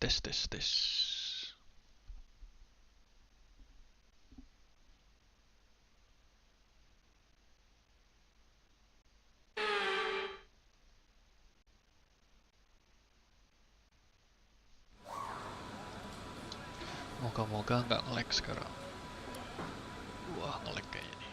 tes. Moga-moga nggak nge-lag sekarang. Wah, nge-lag kayaknya nih.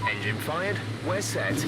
Engine fired, we're set.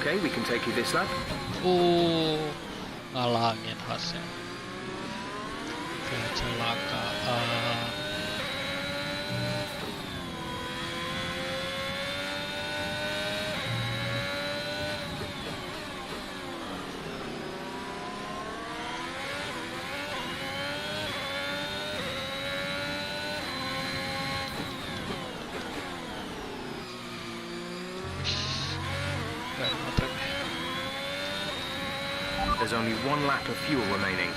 Okay, we can take you this lap. Ngalangin khasnya. Kecelakaan. There's only 1 lap of fuel remaining.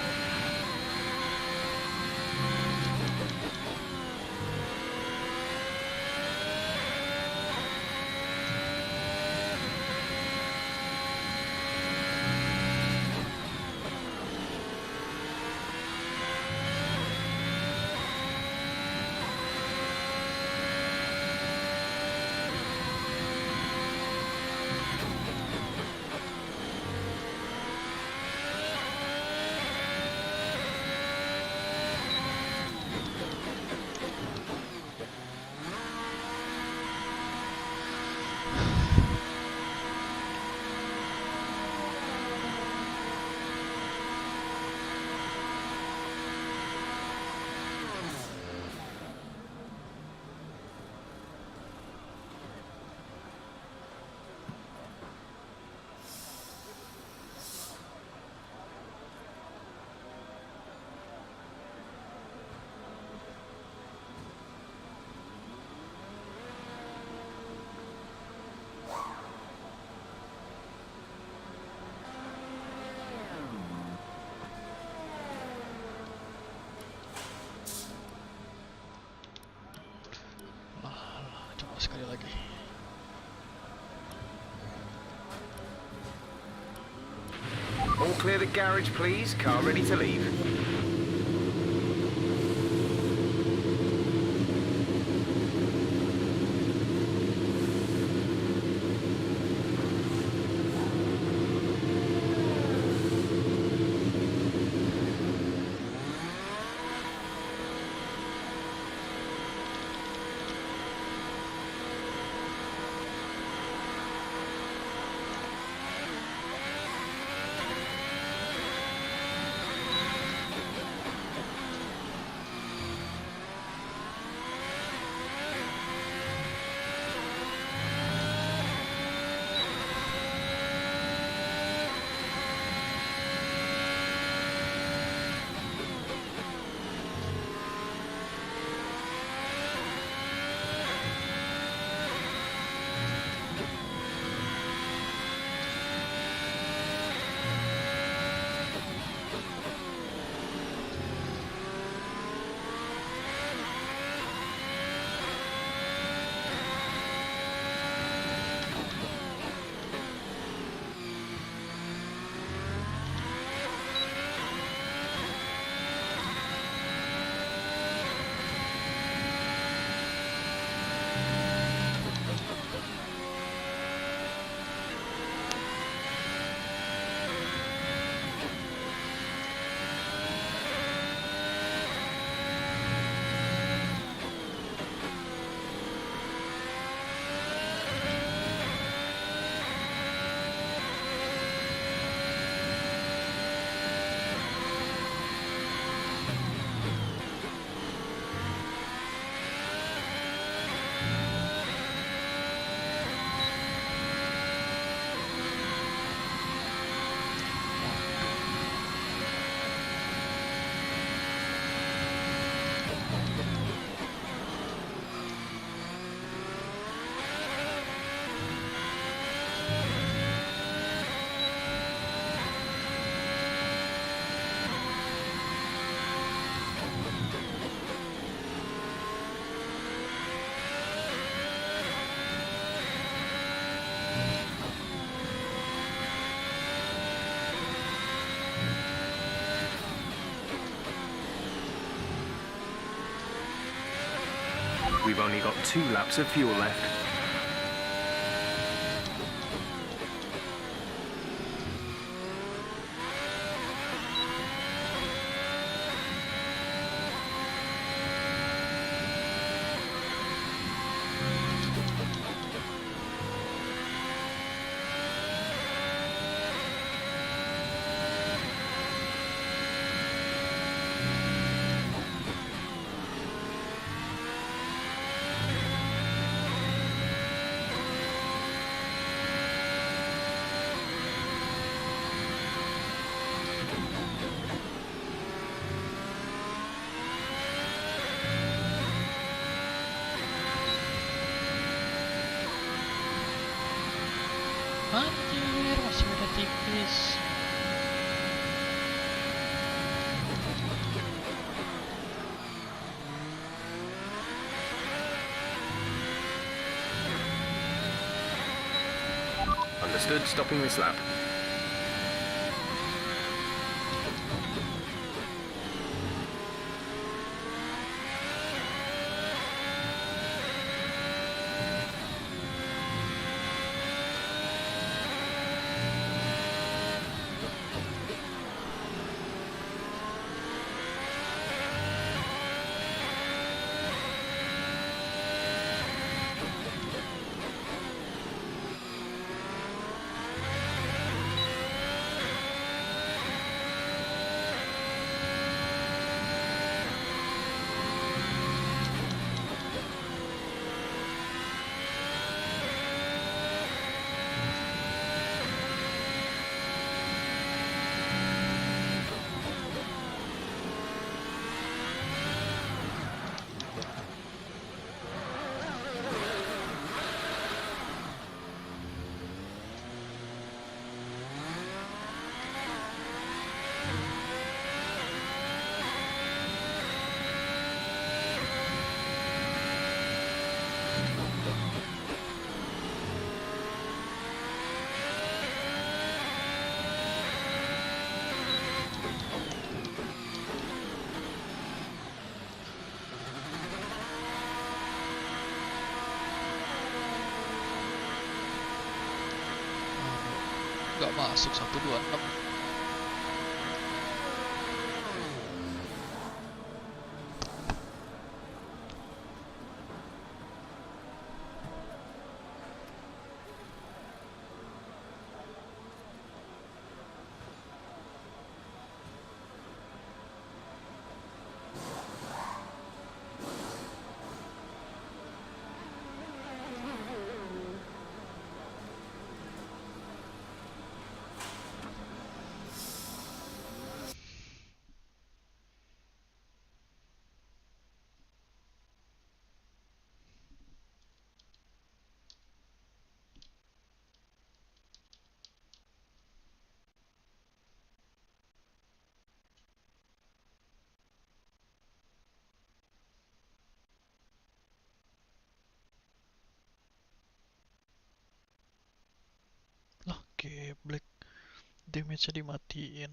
Coba sekali lagi. All clear the garage, please. Car ready to leave. We've only got 2 laps of fuel left. Anjir, masih beda tipis. Understood, stopping this lap. Nggak masuk 126. Lah, geblek. Damage-nya dimatiin.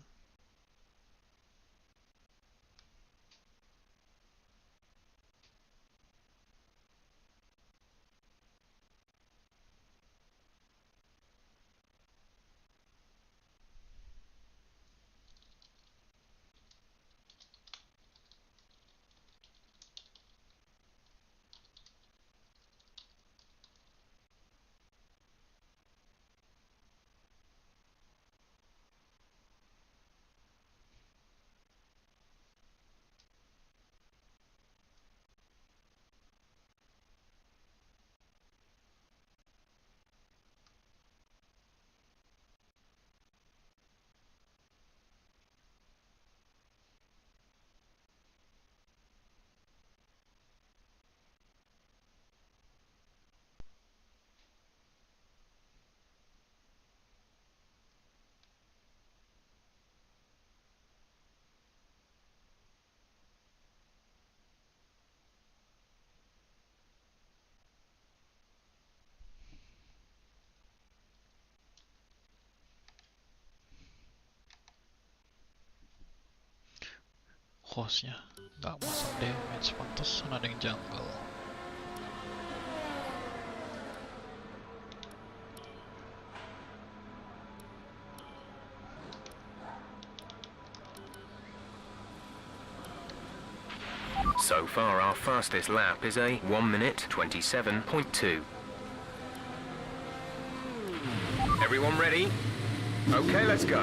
Hostnya nggak masuk damage, pantesan ada yang jungle. So far, our fastest lap is a 1 minute 27.2. Everyone ready? Okay, let's go.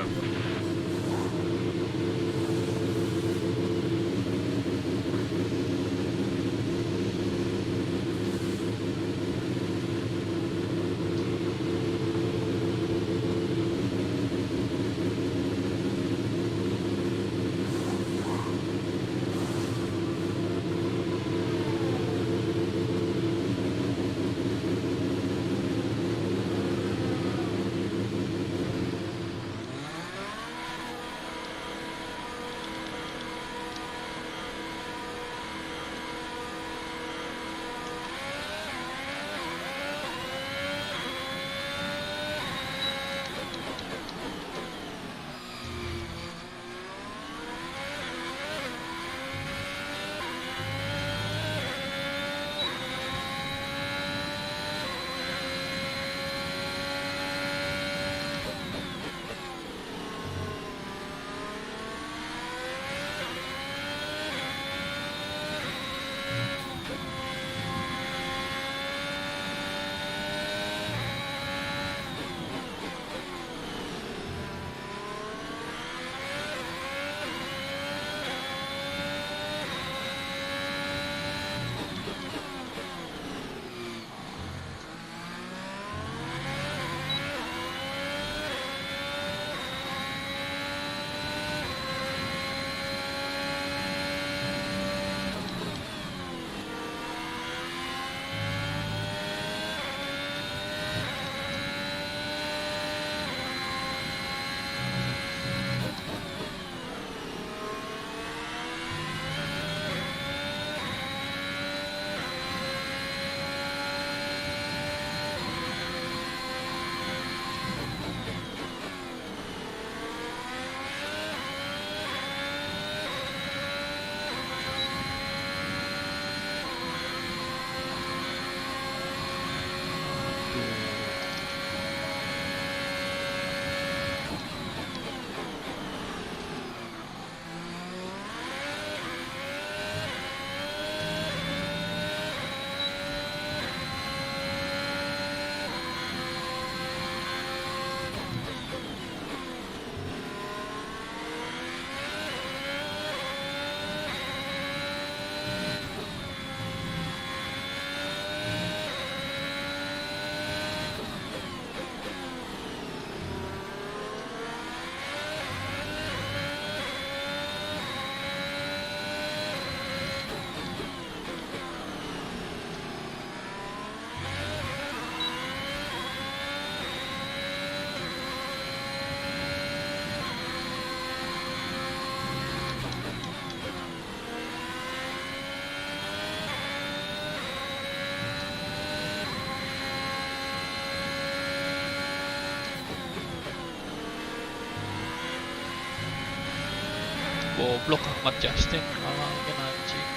Goblok amat Justin, kan anjing.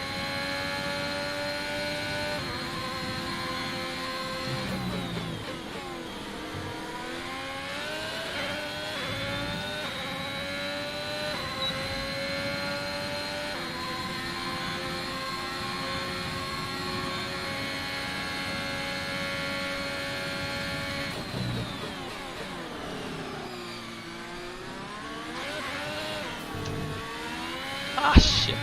Ah shit.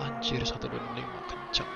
Anjir 125 kencang.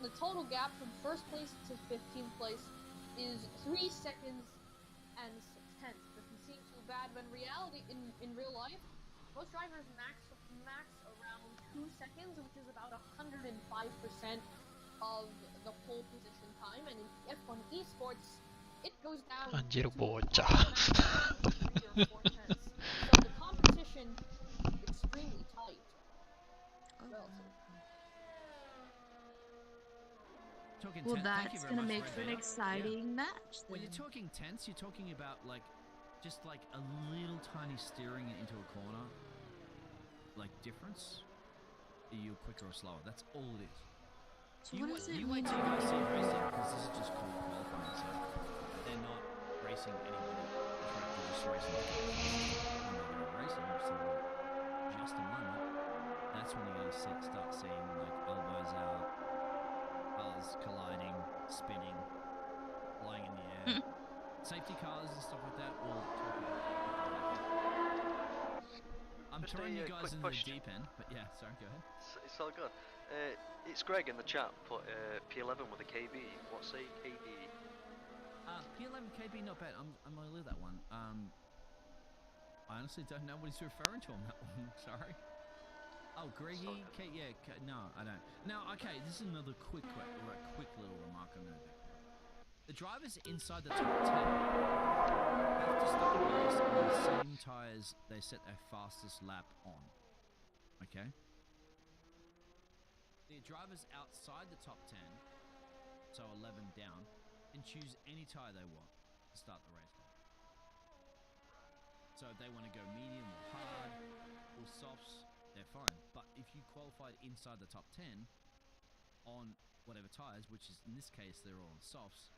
The total gap from first place to 15th place is 3 seconds and 6 tenths. Doesn't seem too bad, but in reality, in real life, most drivers max around 2 seconds, which is about 105% of the pole position time. And in F1 Esports, it goes down Anjir to bocah. 3 or 4 tenths. So the competition extremely tight. Relative. Well, that's gonna make for an exciting match. When you're talking tense, you're talking about just like a little tiny steering it into a corner, like difference. Are you quicker or slower? That's all it is. So what does it you mean? wait till you guys see it racing, because this is just called qualifying. So they're not racing anybody. In fact, they're just racing. When they're racing, so just a moment. That's when you're gonna start seeing like elbows out, cars colliding, spinning, flying in the air. Safety cars and stuff like that, we'll talk about that. I'm Just throwing a you guys quick into the question. deep end, but yeah, sorry, go ahead. It's all good. It's Greg in the chat put P11 with a KB. What's a KB? P11 KB, not bad. I'm gonna leave that one. I honestly don't know what he's referring to on that one. Sorry. Oh, Greggy? No, I don't. Now, okay, this is another quick little remark I'm going to do. The drivers inside the top 10 have to start the race on the same tyres they set their fastest lap on. Okay? The drivers outside the top 10, so 11 down, can choose any tyre they want to start the race on. So if they want to go medium or hard or softs, they're fine. But if you qualified inside the top 10 on whatever tyres, which is in this case they're all on softs,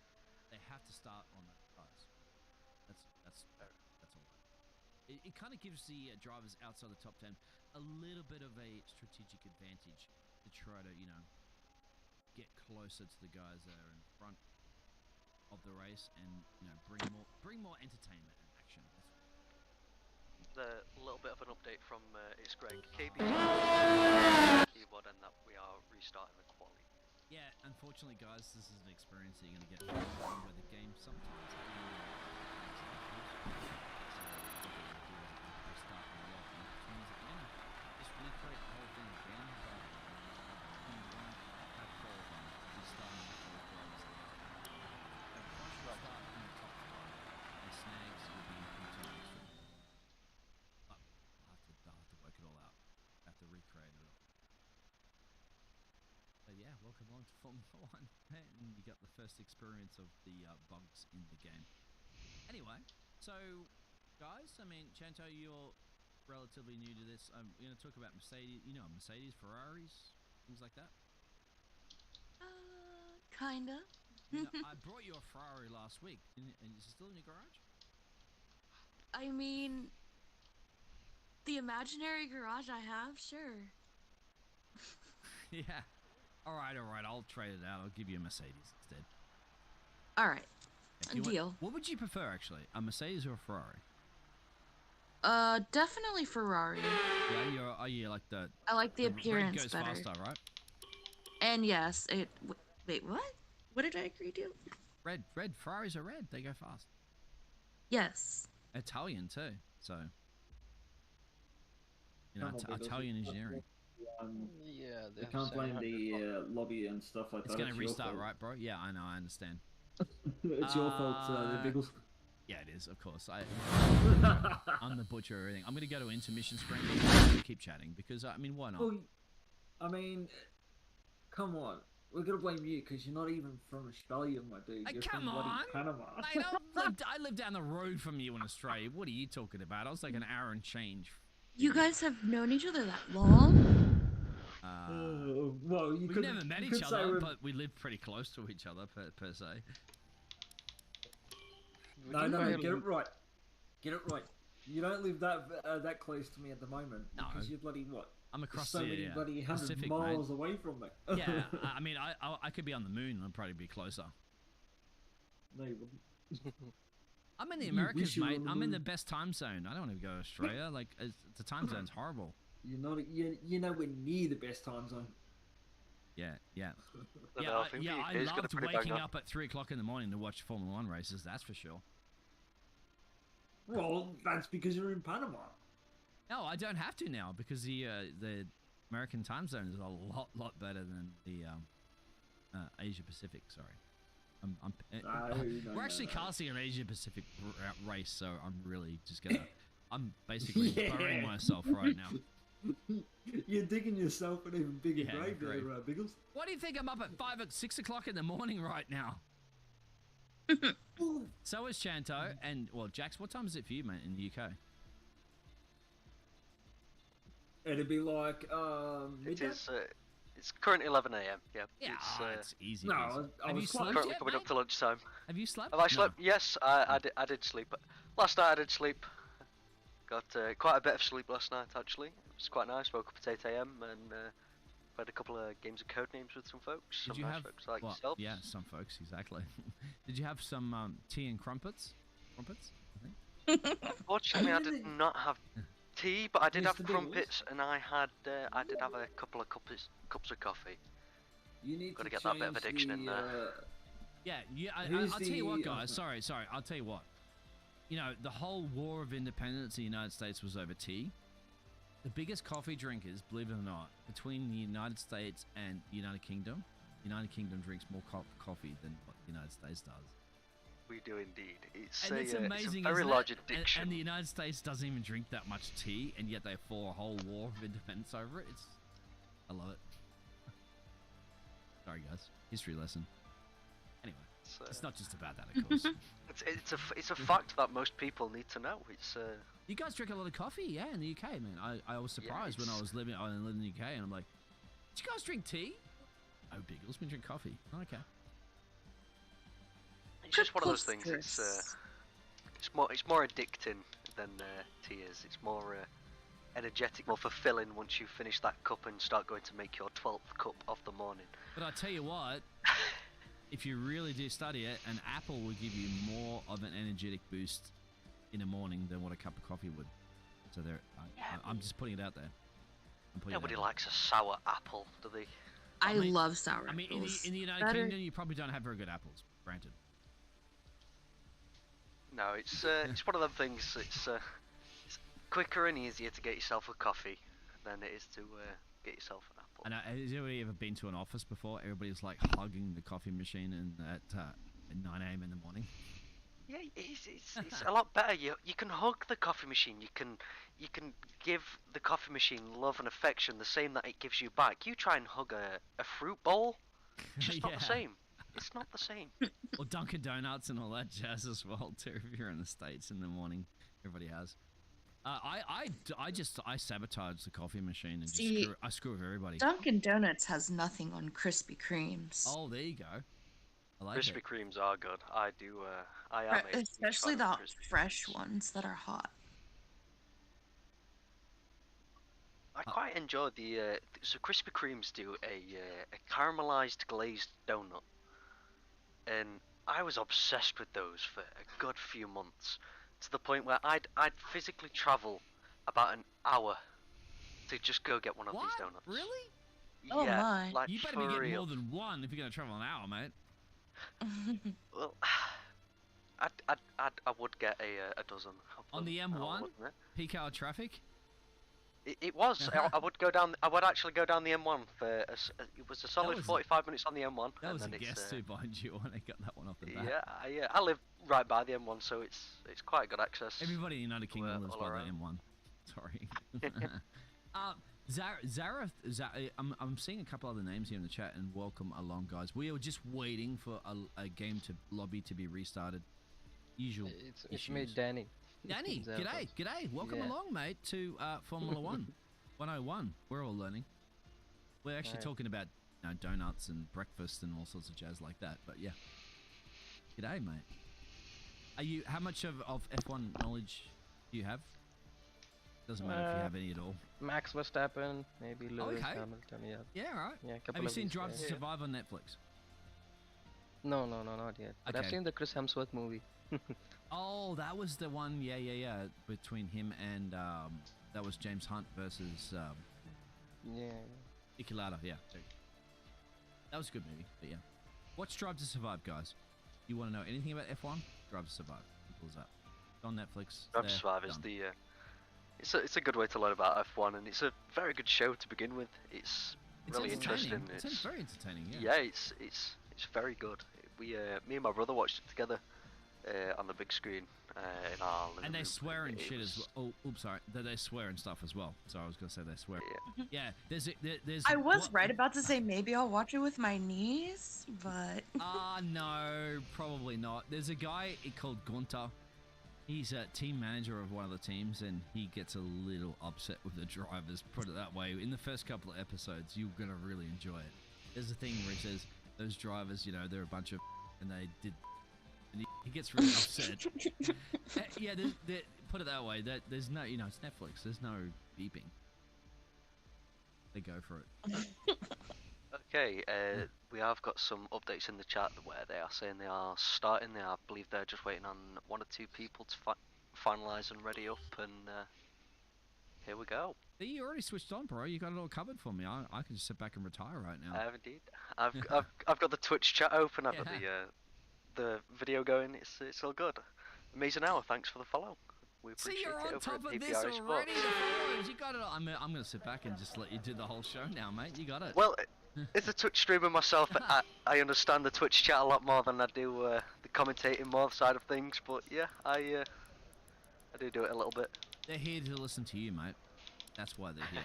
they have to start on those tyres. That's all. It kind of gives the drivers outside the top 10 a little bit of a strategic advantage to try to, get closer to the guys that are in front of the race and bring more entertainment and action. A little bit of an update from it's Greg. KB keyboard and that we are restarting the quali. Yeah, unfortunately, guys, this is an experience that you're going to get where the game sometimes just recreate the whole thing again, but you won't have qualifying. You're starting with all players. And once you start in the top 5, the snags will be continuous. But I'll have to work it all out. I have to recreate it all. So yeah, welcome along to Formula 1. And you got the first experience of the bugs in the game. Anyway, so guys, I mean, Chanto, you're relatively new to this. We're going to talk about Mercedes, Mercedes, Ferraris, things like that. Kinda. I brought you a Ferrari last week, and is it still in your garage? I mean, the imaginary garage I have, sure. Yeah. All right. I'll trade it out. I'll give you a Mercedes instead. All right. Deal. What would you prefer, actually? A Mercedes or a Ferrari? Definitely Ferrari. Yeah, you like the... I like the appearance red goes better. faster, right? And yes, wait, what? What did I agree to? Red. Ferraris are red. They go fast. Yes. Italian, too, so... Italian engineering. Yeah, they can't blame the lobby and stuff like that. It's going to restart, right, bro? Yeah, I know, I understand. It's your fault, the Biggles. Yeah, it is, of course. I'm the butcher of everything. I'm going to go to intermission screen and keep chatting because, I mean, why not? Well, I mean, come on. We're going to blame you because you're not even from Australia, my dude. You're from bloody Panama. Mate, I live down the road from you in Australia. What are you talking about? I was like an hour and change. You guys have known each other that long? Well, we've never met each other, but we live pretty close to each other, per se. No, get it right. Get it right. You don't live that close to me at the moment. No. Because you're bloody what? I'm across so many bloody 100 Pacific, miles mate. away from me. Yeah, I mean, I could be on the moon. I'd probably be closer. No, you wouldn't. I'm in the Americas, mate. I'm in the best time zone. I don't want to go to Australia. Like, the time zone's horrible. You're nowhere near the best time zone. Yeah. I I loved waking up at 3 o'clock in the morning to watch Formula 1 races, that's for sure. Well, that's because you're in Panama. No, I don't have to now because the American time zone is a lot better than the Asia Pacific. Sorry, we're actually casting an Asia Pacific race, so I'm really just gonna. I'm basically burying myself right now. You're digging yourself an even bigger grave there, Biggles. Why do you think I'm up at 6 o'clock in the morning right now? So is Chanto, and well, Jax, what time is it for you, mate, in the UK? It'd be like it's currently 11 AM. Yeah. Yeah, it's easy. No, have you slept currently yet, coming mate? up to lunchtime. Have you slept? Have I slept? No. Yes, I did sleep. Last night I did sleep. Got quite a bit of sleep last night actually. It was quite nice. Woke up at 8 AM and played a couple of games of Codenames with some folks. Did some you nice have folks like yourself. Yeah, some folks exactly. Did you have some tea and crumpets? Crumpets? Unfortunately, I did not have tea, but I did have crumpets, and I did have a couple of cups of coffee. You need Got to get that bit of addiction in there. Yeah. I'll tell you what, guys. Sorry. I'll tell you what. You know, the whole war of independence in the United States was over tea. The biggest coffee drinkers, believe it or not, between the United States and the United Kingdom drinks more coffee than what the United States does. We do indeed. It's amazing, it's a very large addiction. And the United States doesn't even drink that much tea, and yet they fought a whole war of independence over it. I love it. Sorry, guys. History lesson. Anyway, it's not just about that, of course. it's a fact that most people need to know. It's You guys drink a lot of coffee, yeah, in the UK, man. I was surprised when I was living in the UK, and I'm like, did you guys drink tea? Oh, Biggles, we drink coffee. Oh, okay. It's just one of those things. It's more addicting than tea is. It's more energetic, more fulfilling once you finish that cup and start going to make your 12th cup of the morning. But I tell you what, if you really do study it, an apple will give you more of an energetic boost in the morning than what a cup of coffee would. So I'm just putting it out there. Nobody likes a sour apple, do they? I love sour I mean, apples. in the United Kingdom, you probably don't have very good apples. Granted. No, it's one of them things. It's quicker and easier to get yourself a coffee than it is to get yourself an apple. And has anybody ever been to an office before? Everybody's like hugging the coffee machine at 9 a.m. in the morning. Yeah, it's a lot better. You can hug the coffee machine. You can give the coffee machine love and affection the same that it gives you back. You try and hug a fruit bowl, it's just not the same. It's not the same. Or Dunkin' Donuts and all that jazz as well too. If you're in the States in the morning, everybody has. I sabotage the coffee machine and I screw with everybody. Dunkin' Donuts has nothing on Krispy Kremes. Oh, there you go. I like Krispy it. Kremes are good. I do. I am especially the fresh ones that are hot. I quite enjoy the. So Krispy Kremes do a caramelized glazed donut, and I was obsessed with those for a good few months, to the point where I'd physically travel about an hour to just go get one of these donuts. Really? Oh Yeah, my. like You better for be getting real. more than one if you're gonna travel an hour, mate. Well, I would get a dozen. On the M1, peak hour traffic. It was. I would go down. I would actually go down the M1 for. It was a solid 45 minutes on the M1. That was and a then guess too behind you when I got that one off the bat. Yeah, I live right by the M1, so it's quite good access. Everybody in the United Kingdom lives by around. the M1. Sorry. Zara, I'm seeing a couple other names here in the chat, and welcome along, guys. We are just waiting for a game to lobby to be restarted. Usual. It's me, Danny. Danny, g'day. Welcome along, mate, to Formula 101. We're all learning. We're actually talking about donuts and breakfast and all sorts of jazz like that. But yeah, g'day, mate. Are you? How much of F1 knowledge do you have? Doesn't matter if you have any at all. Max Verstappen, maybe Lewis Hamilton. Yeah. Yeah, right. Yeah, have you seen Drive to Survive on Netflix? No, not yet. But I've seen the Chris Hemsworth movie. Oh, that was the one. Yeah. Between him and that was James Hunt versus Niki Lauda. Yeah, that was a good movie. But yeah, watch Drive to Survive, guys. You want to know anything about F1? Drive to Survive. Simple as that. It's on Netflix. Drive to Survive is the. It's a good way to learn about F1, and it's a very good show to begin with. It's really interesting. It's very entertaining. Yeah, it's very good. Me and my brother watched it together on the big screen in our living room. And they swear and shit as well. Oh, oops, sorry. They swear and stuff as well. So I was gonna say they swear. Yeah. There's. I was right about to say maybe I'll watch it with my niece, but. No, probably not. There's a guy called Gunter. He's a team manager of one of the teams, and he gets a little upset with the drivers, put it that way. In the first couple of episodes, you're going to really enjoy it. There's a thing where he says, those drivers, they're a bunch of and they did... And he gets really upset. Yeah, put it that way. There's no, it's Netflix. There's no beeping. They go for it. Okay, we have got some updates in the chat where they are saying they are starting. I believe they're just waiting on 1 or 2 people to finalise and ready up, and here we go. You already switched on, bro. You got it all covered for me. I can just sit back and retire right now. I have indeed. I've got the Twitch chat open. I've got the video going. It's all good. Amazing hour. Thanks for the follow. We appreciate you're on top of this already. You got it. I'm gonna sit back and just let you do the whole show now, mate. You got it. Well, as a Twitch streamer myself, I understand the Twitch chat a lot more than I do the commentating more side of things. But yeah, I do it a little bit. They're here to listen to you, mate. That's why they're here.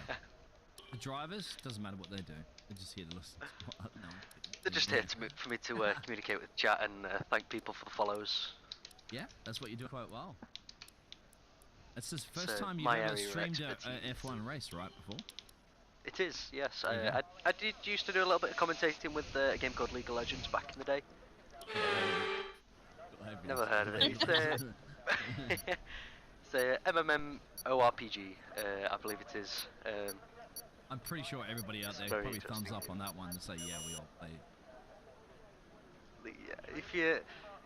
The drivers, doesn't matter what they do. They're just here to listen. They're just here for me to communicate with chat and thank people for the follows. Yeah, that's what you do quite well. It's the first time you've ever streamed a F1 race, right, before? It is, yes. I did used to do a little bit of commentating with a game called League of Legends back in the day. Never heard of it. It's a MMORPG, I believe it is. I'm pretty sure everybody out there probably thumbs up on that one and say, yeah, we all play it. Yeah,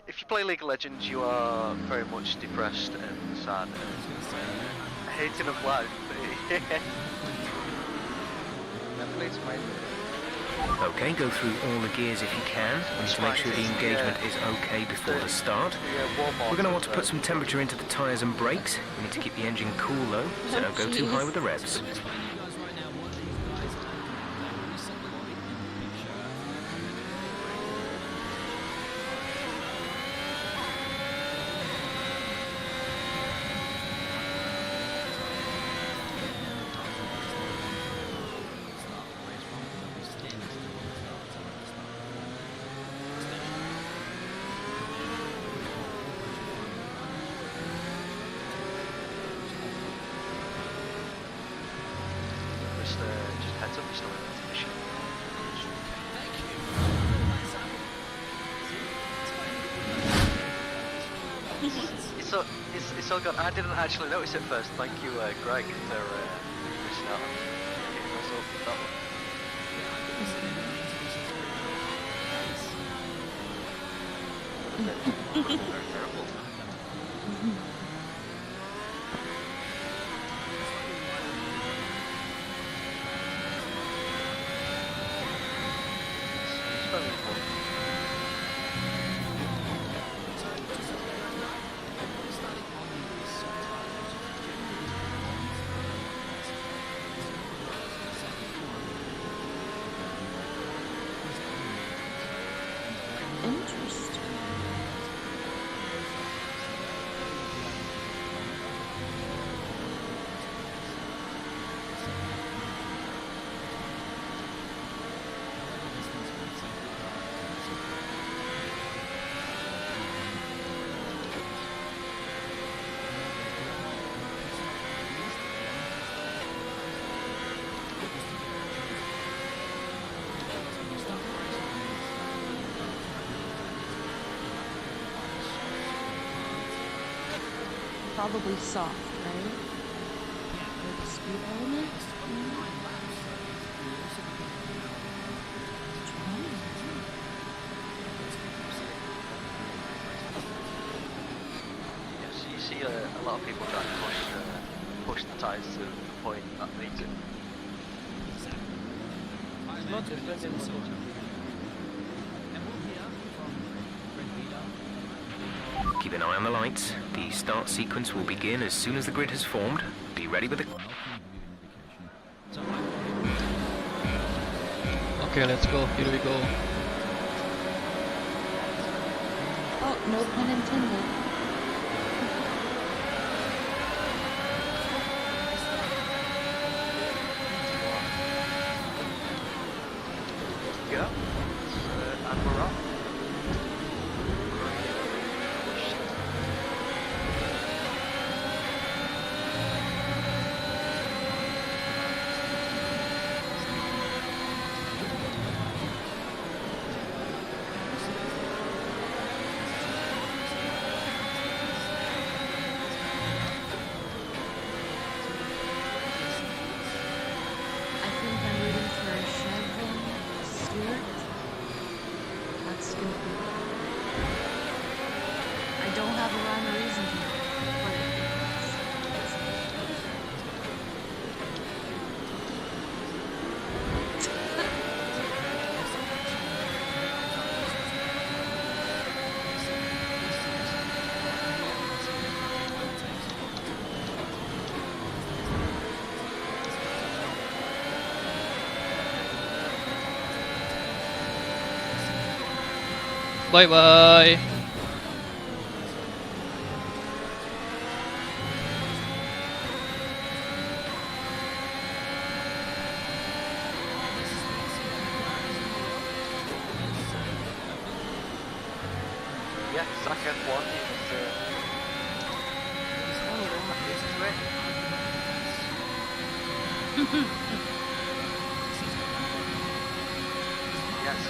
if you play League of Legends, you are very much depressed and sad and hating of life. Netflix might. Okay, go through all the gears if you can. We need to make sure the engagement is okay before the start. We're going to want to put some temperature into the tyres and brakes. We need to keep the engine cool though, so don't go too high with the revs. Just heads up, you're still in the mission. It's all gone. I didn't actually notice it first. Thank you, Greg, for missing out on getting us up with that one. Very terrible. It's very important. Interesting. Probably soft, right? With the speed element? Yes, you see a lot of people trying to push the tyres to the point that makes it. Keep an eye on the lights. The start sequence will begin as soon as the grid has formed. Be ready with the... Okay, let's go. Here we go. Oh, no pun intended. Yeah. And we're off. I think I'm rooting for a Chevron Stewart. That's stupid. I don't have a rhyme or reason to, but Bye bye. Yeah, second one is yes,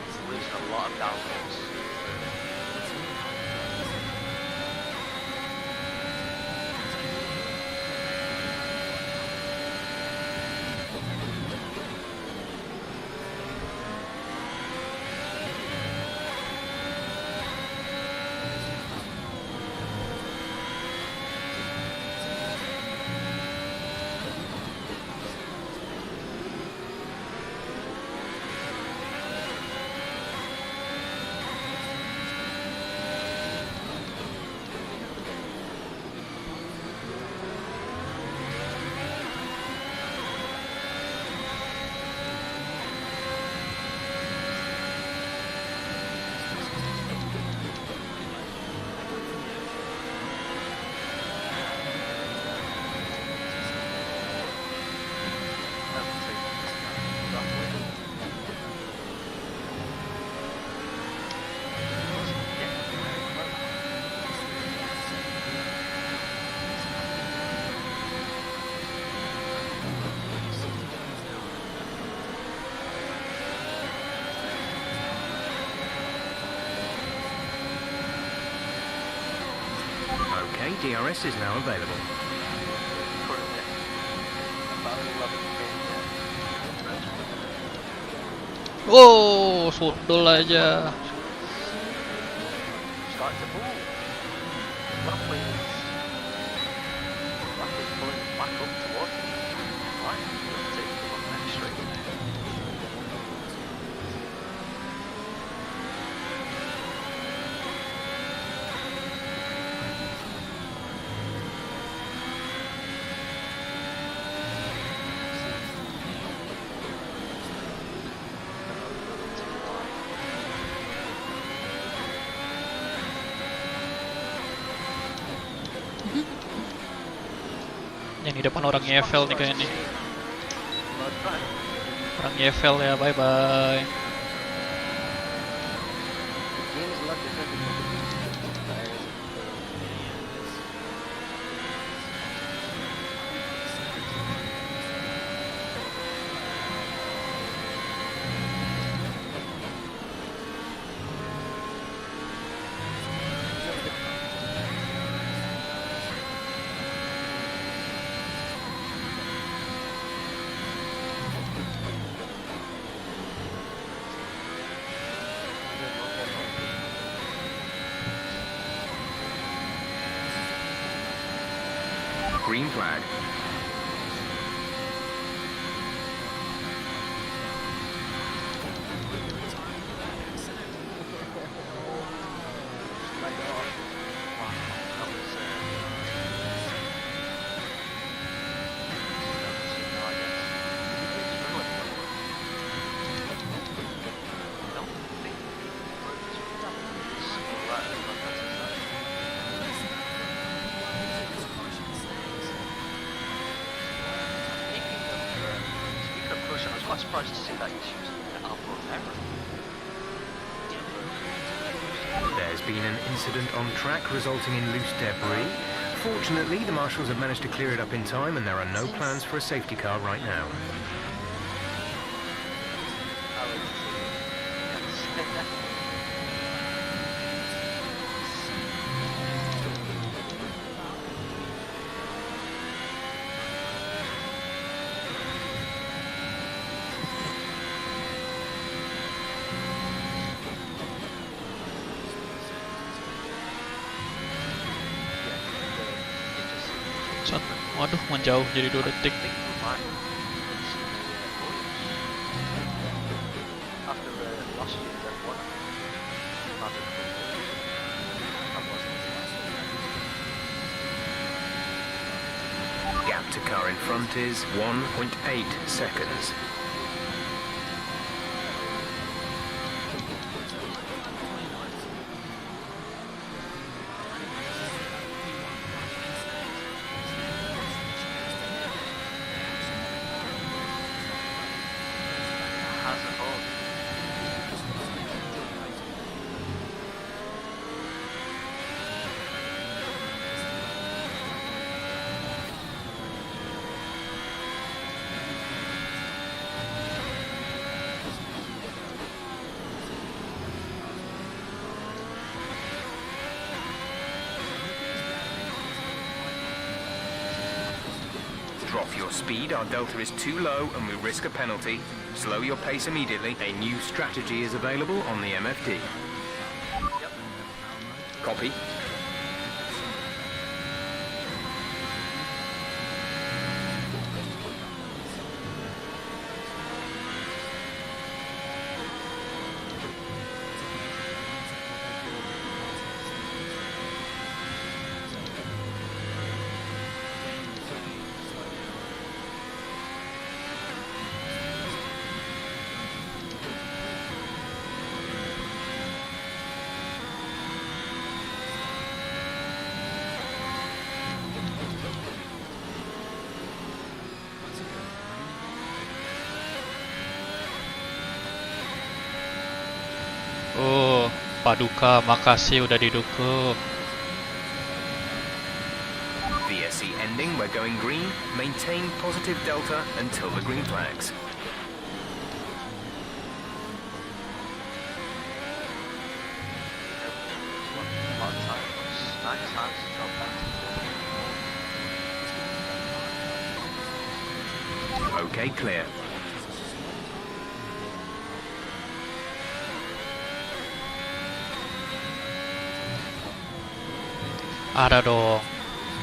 it's losing a lot of downforce. Okay, DRS is now available. Currently about 11 Oh, sundul aja. Starting to move. Lapwing's pulling back up towards him. Right, take him on the next straight. Yang di depan orang nyevel nih kayaknya. Orang nyevel ya, bye bye. Green flag. Quite surprised to see that he's using the output error. There's been an incident on track resulting in loose debris. Fortunately, the marshals have managed to clear it up in time and there are no plans for a safety car right now. Waduh, menjauh jadi 2 detik. Gap to car in front is 1.8 seconds. Drop your speed, our delta is too low and we risk a penalty. Slow your pace immediately. A new strategy is available on the MFD. Copy. Oh, Paduka, makasih udah didukung. VSC ending, we're going green. Maintain positive delta until the green flags. Nice times, Okay, clear. Ada dong,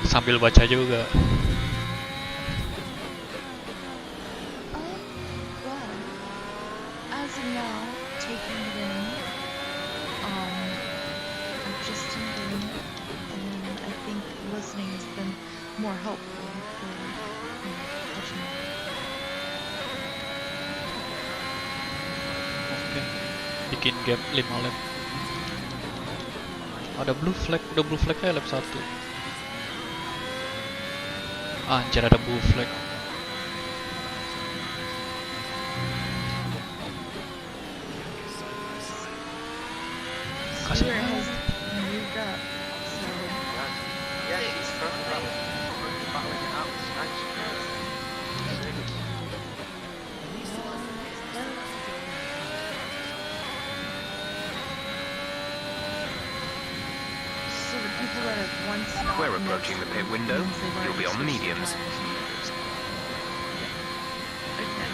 sambil baca juga. Well, as of now, taking it in, adjusting it, and I think listening has been more helpful for catching up. Oke, bikin gap 5 lap. Ada blue flag, udah blue flagnya lap 1. Anjir, ada blue flag. Kasih Stuart has moved up, so Yeah, he's battling it out. It's nice. so the people that have once stopped We're next approaching the pit to window. means they've You'll be on the already mediums. switched Okay.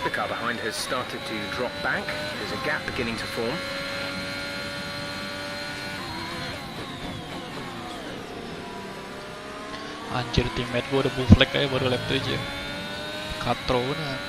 The car behind has started to drop back. There's a gap beginning to form. Anjir, teammate gue udah blue flag kayak baru lap 7. Katro bener.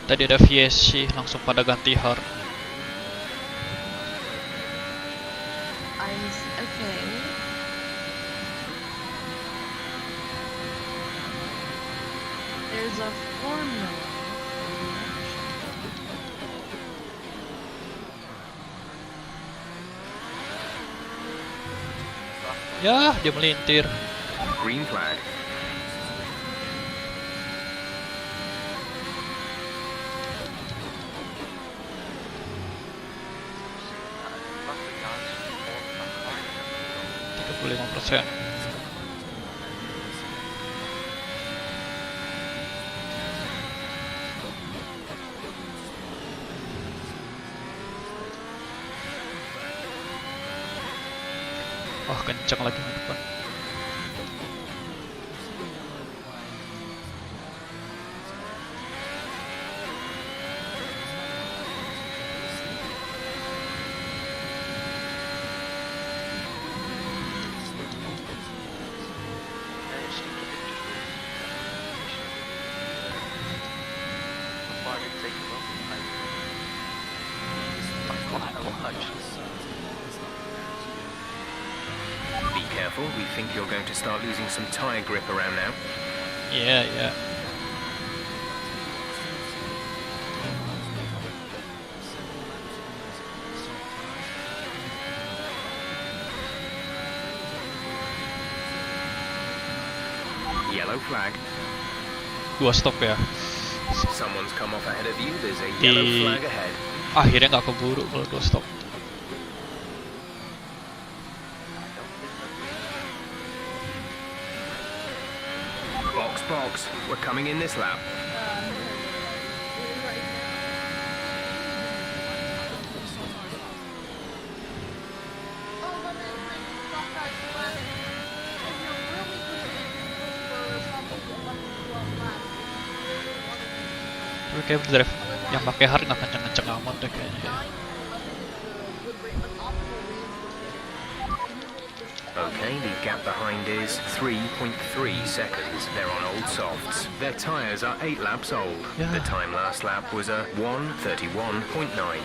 Tadi ada VSC, langsung pada ganti hard. Okay. There's a formula for reaction. Ya, dia melintir. Green flag. %. Wah, kenceng lagi di depan. Be careful, we think you're going to start losing some tire grip around now. Iya, iya. Yellow flag. 2 stop ya. Someone's come off ahead of you. There's a yellow flag ahead. Akhirnya nggak keburu kalau 2 stop. Box, we're coming in this lap. Tapi kayak drive yang pakai hard nggak kenceng-kenceng amat deh kayaknya. Okay, the gap behind is 3.3 seconds. They're on old softs. Their tyres are 8 laps old. Yeah. The time last lap was a 1:31.9.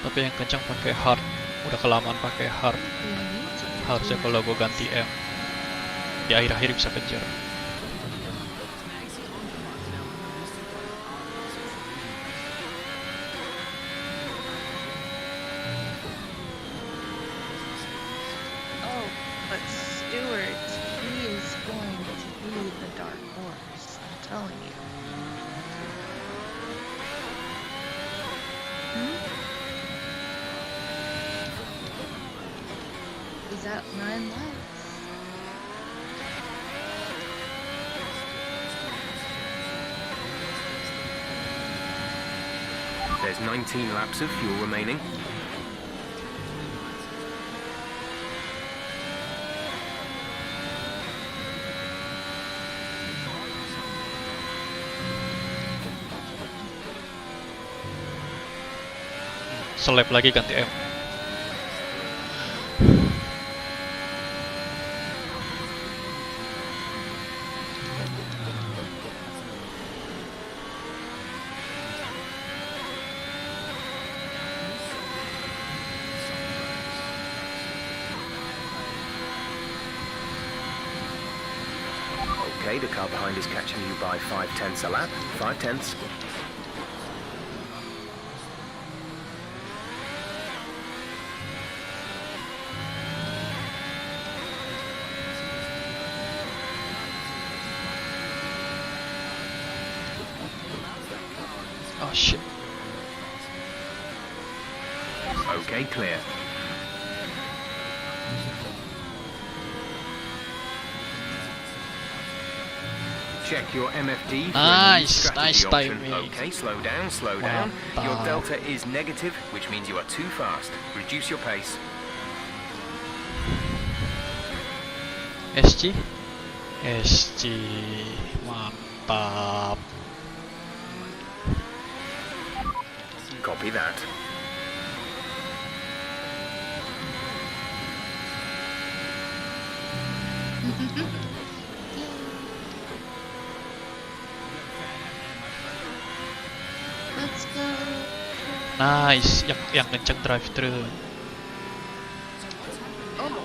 Tapi yang kencang pakai hard, udah kelamaan pakai hard. Harusnya kalau gue ganti M, di akhir-akhir bisa kejar. Oh, but Stuart, he is going to be the dark horse. I'm telling you. He's at 9 laps. There's 19 laps of fuel remaining. Selap lagi ganti M. Okay, the car behind is catching you by 5/10 a lap. 5/10. Oh shit. Okay, clear. Check your MFD for a new Nice, strategy nice option. timing. Okay, slow down, slow down. Your Mantap. delta is negative, which means you are too fast. Reduce your pace. SG, SG, mantap. Copy that. Let's go. Nice, yang kenceng drive thru. Oh. Oh no.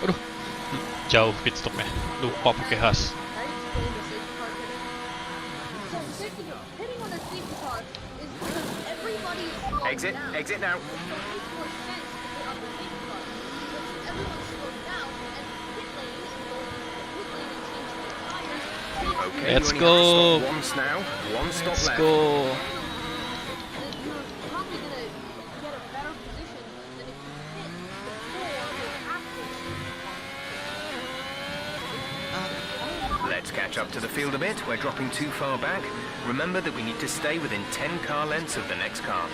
Aduh, jauh pit stopnya. Lupa pakai has. So hitting on their safety car is because everybody is slowing Exit, down. exit now. So it makes more sense to hit on the safety car. But everyone's slowing down and pit lane and going to the pit lane and changing their tires. Okay, Let's you only have to go. stop once now. One stop Let's left. go. You're probably gonna get a better position than if you hit before or after. Let's catch up to the field a bit. We're dropping too far back. Remember that we need to stay within 10 car lengths of the next car.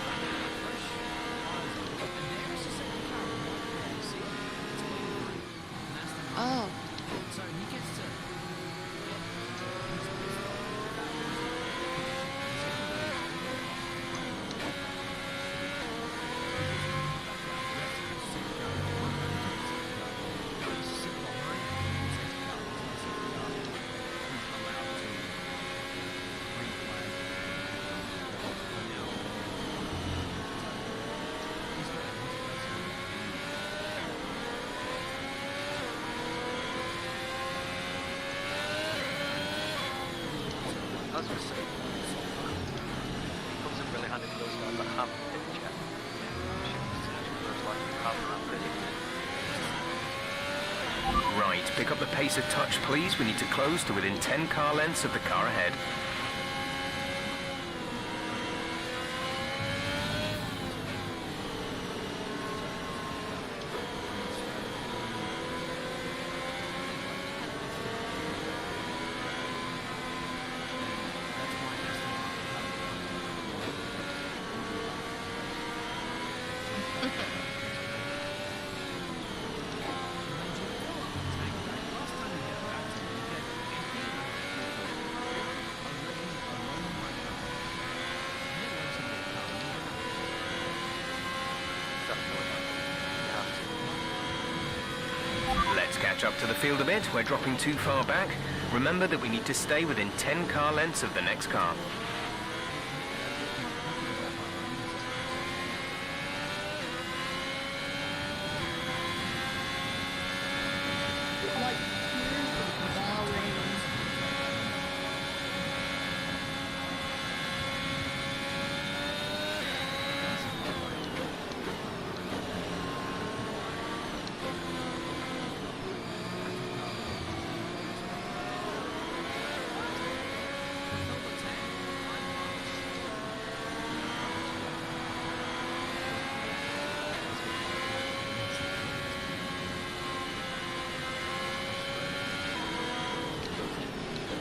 Oh. So he gets to I was going to say, it comes in really handy for those guys that haven't pitched yet. Feels like you have that really. Right, pick up the pace a touch, please. We need to close to within 10 car lengths of the car ahead. Let's catch up to the field a bit. We're dropping too far back. Remember that we need to stay within 10 car lengths of the next car.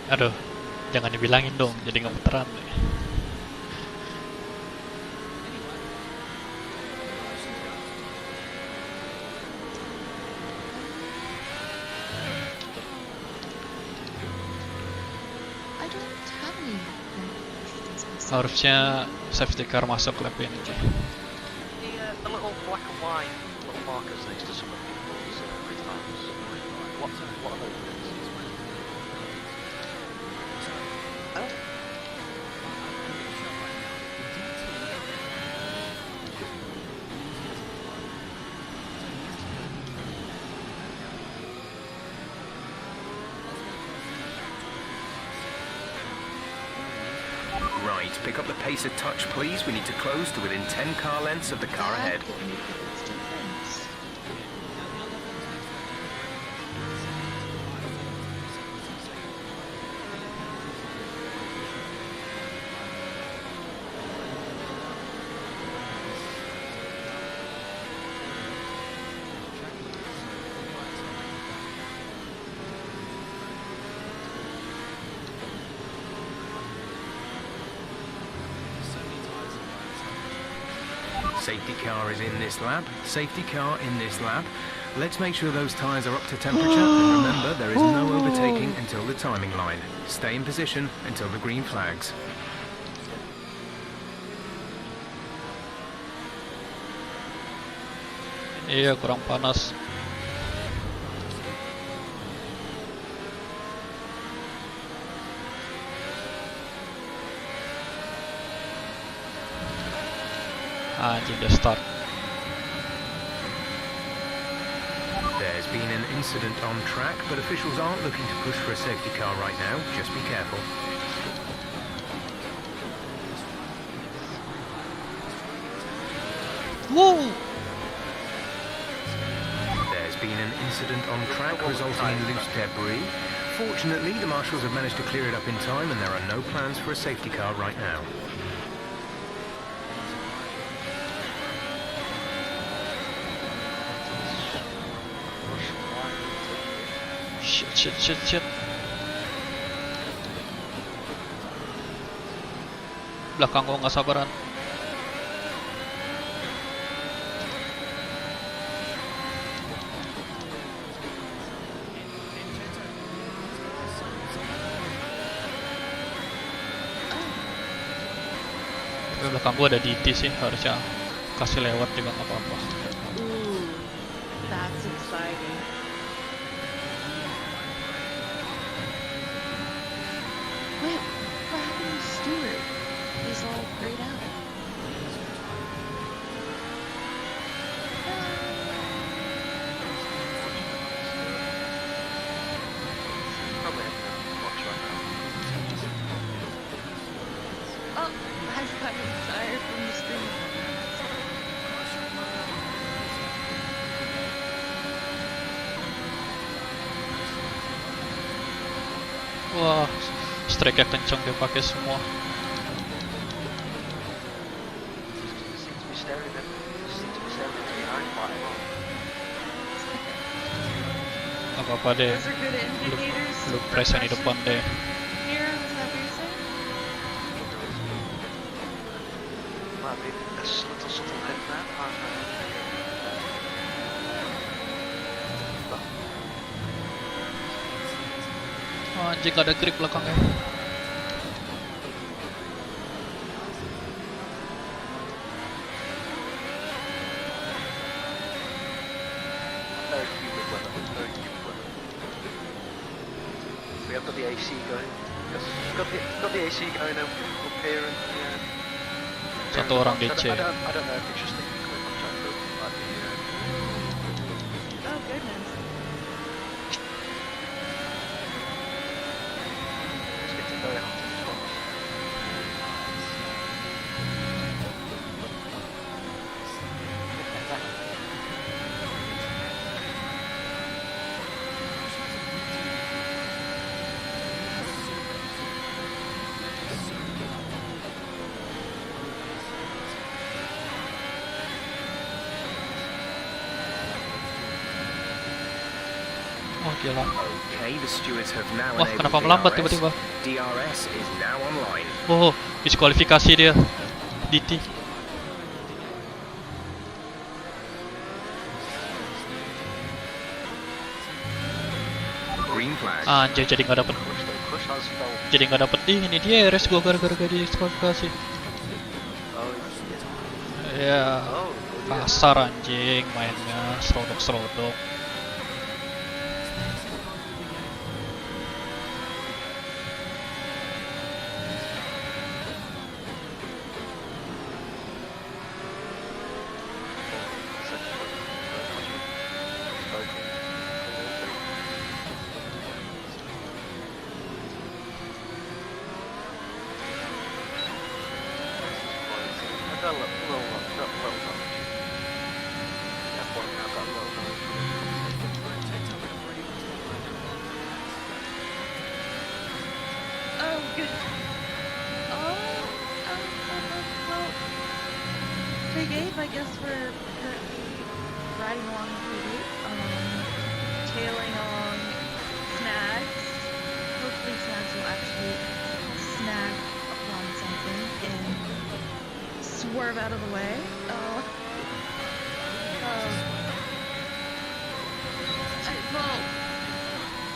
Aduh, jangan dibilangin dong, jadi ngeputeran nih. I don't have any things. Harusnya safety car masuk lap ini. The little black and white little markers next to some of people's grid times. What are those bits? Right, pick up the pace a touch, please. We need to close to within 10 car lengths of the car ahead. That could make a huge difference. Safety car is in this lap. Safety car in this lap. Let's make sure those tyres are up to temperature. And remember, there is no overtaking until the timing line. Stay in position until the green flags. Iya, kurang panas. Anjing, udah start. There's been an incident on track, but officials aren't looking to push for a safety car right now. Just be careful. Woo! There's been an incident on track resulting in loose debris. Fortunately, the marshals have managed to clear it up in time and there are no plans for a safety car right now. Shit. Belakang gua nggak sabaran. Tapi belakang gua ada DT sih, harusnya kasih lewat juga nggak apa-apa. Ooh, that's exciting. Wait, what happened to Stuart? He's all grayed out. Probably have to watch right now. Wah, strike-nya kenceng dia pakai semua. Seems to be staring at me behind quite a lot. Gak apa-apa deh, Those are good indicators. lu for press yang di depan deh. Here, is that what you're saying? Might be a little subtle hit there. Oh, anjing ada grip belakangnya. Very humid weather. Very humid weather. We have got the AC going. Got the AC going up here and Satu orang DC. I don't know if it's just the contract or might be. Oh goodness. It's getting very hot in spots. Wah gila. Okay, the stewards have now Wah enabled kenapa melambat DRS. tiba-tiba? DRS is now online. Oh, diskualifikasi dia. DT. Green flag. Anjir jadi nggak dapet. Push has fell. Jadi nggak dapet ini dia RS gua gara-gara diskualifikasi. Oh, Ya, oh, kasar anjing mainnya, serodok-serodok. Oh good. Well, Pig 8, I guess we're currently riding along Pig 8, tailing along snags. Hopefully snags will actually snag upon something and swerve out of the way. Well,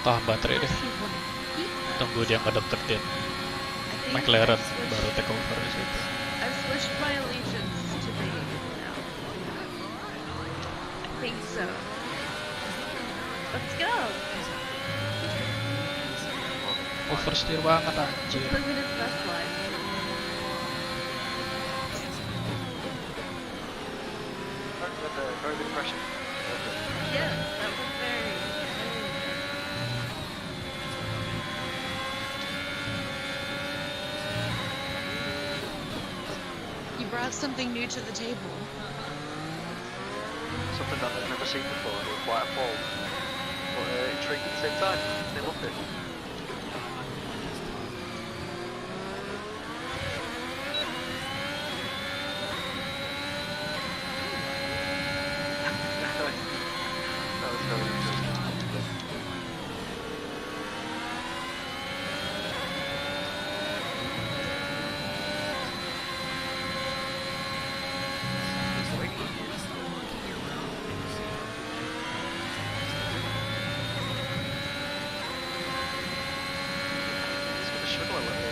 Tahan baterai deh. see what he Tunggu dia nggak deketin I think McLaren I've switched- baru take over di situ. I've switched my allegiance to the now. I think so. Let's go. Oversteer banget anjir. Living his best life. Very good impression. Yeah, that was very. You brought something new to the table. Something that they've never seen before. They were quite appalled, but intrigued at the same time. They loved it. That was very interesting. He's going to struggle a little.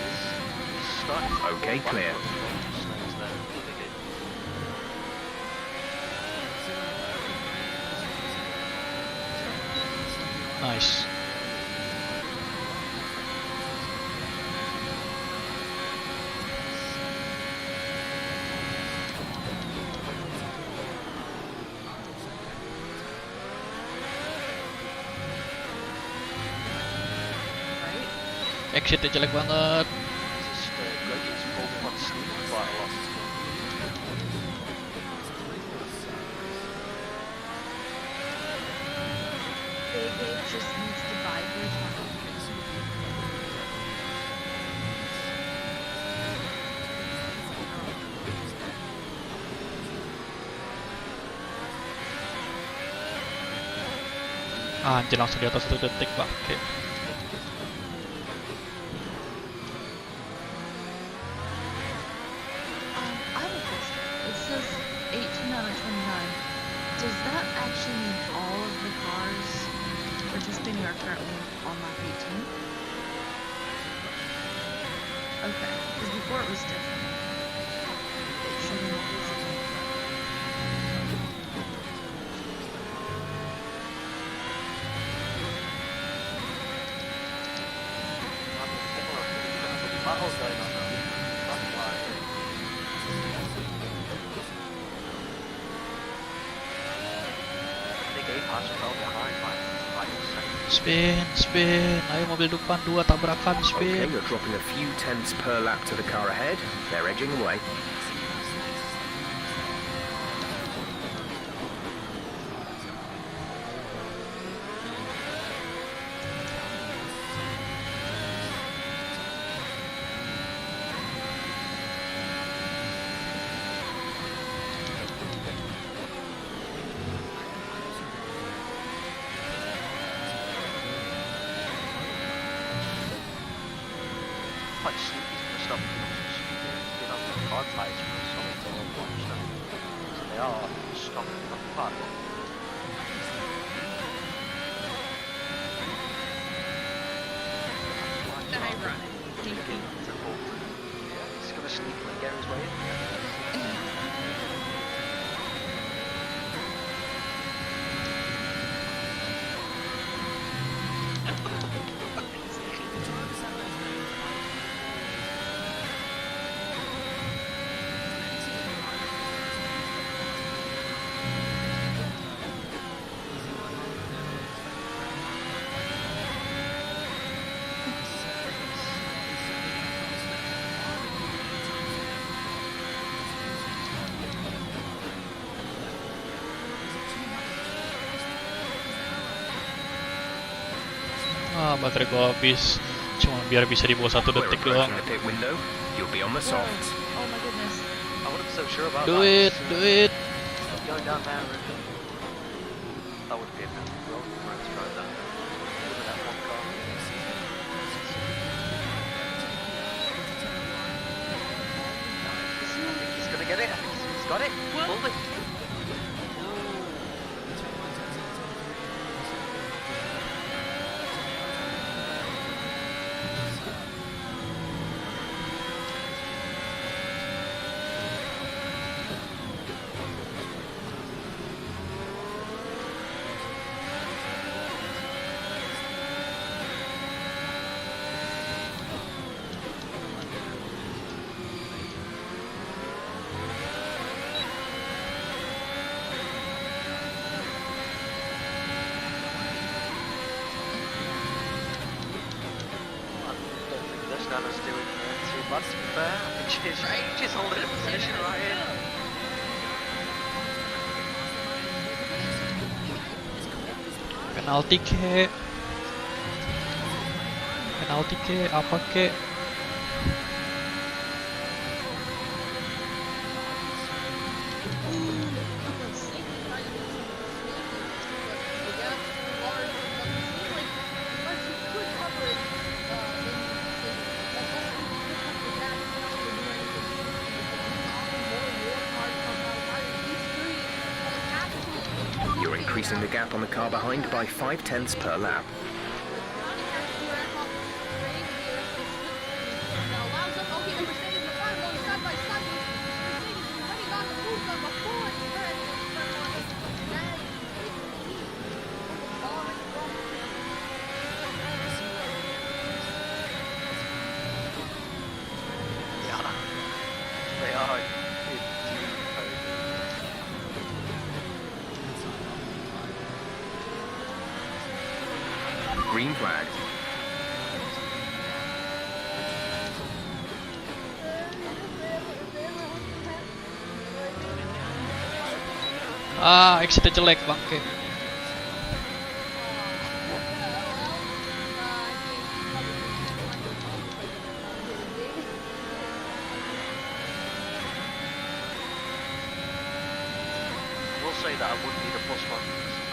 He's starting to Okay, fall back clear. on the snares there. Loving it. Nice. Exitnya jelek banget. Just great. He's folding on Stephen quite a lot. Big Ape just needs to buy his Anjir, langsung di atas 1 detik bangke. I have a question. It says 18 out of 29. Does that actually mean all of the cars participating are currently on lap 18? Okay, because before it was different. It said in Battles going on now. That's why. I think APAC fell behind by 5 seconds. Spin. Ayo mobil depan 2 tabrakan Okay, spin. you're dropping a few tenths per lap to the car ahead. They're edging away. Quite sneaky to stop being on the car tyres for a solid 12 laps now. So they are stopping not quite well. He's going to sneakily get his way in. Ah, baterai gua habis. Cuma biar bisa di bawah 1 We're detik doang. approaching the pit window. You'll be on the Whoa. softs. Oh my goodness. I wasn't so sure about Do that. it, do it. Going down there. That would be a bit wrong for us to try that. With that one car. He's gonna get it. He's got it. Pulled it. Nana's doing too much to be fair. I think she's holding a position right here. Penalti ke, apa ke? You're increasing the gap on the car behind by 5 tenths per lap. They are. Green flag. Ah, exitnya jelek bangke. I will say that I would need a plus one.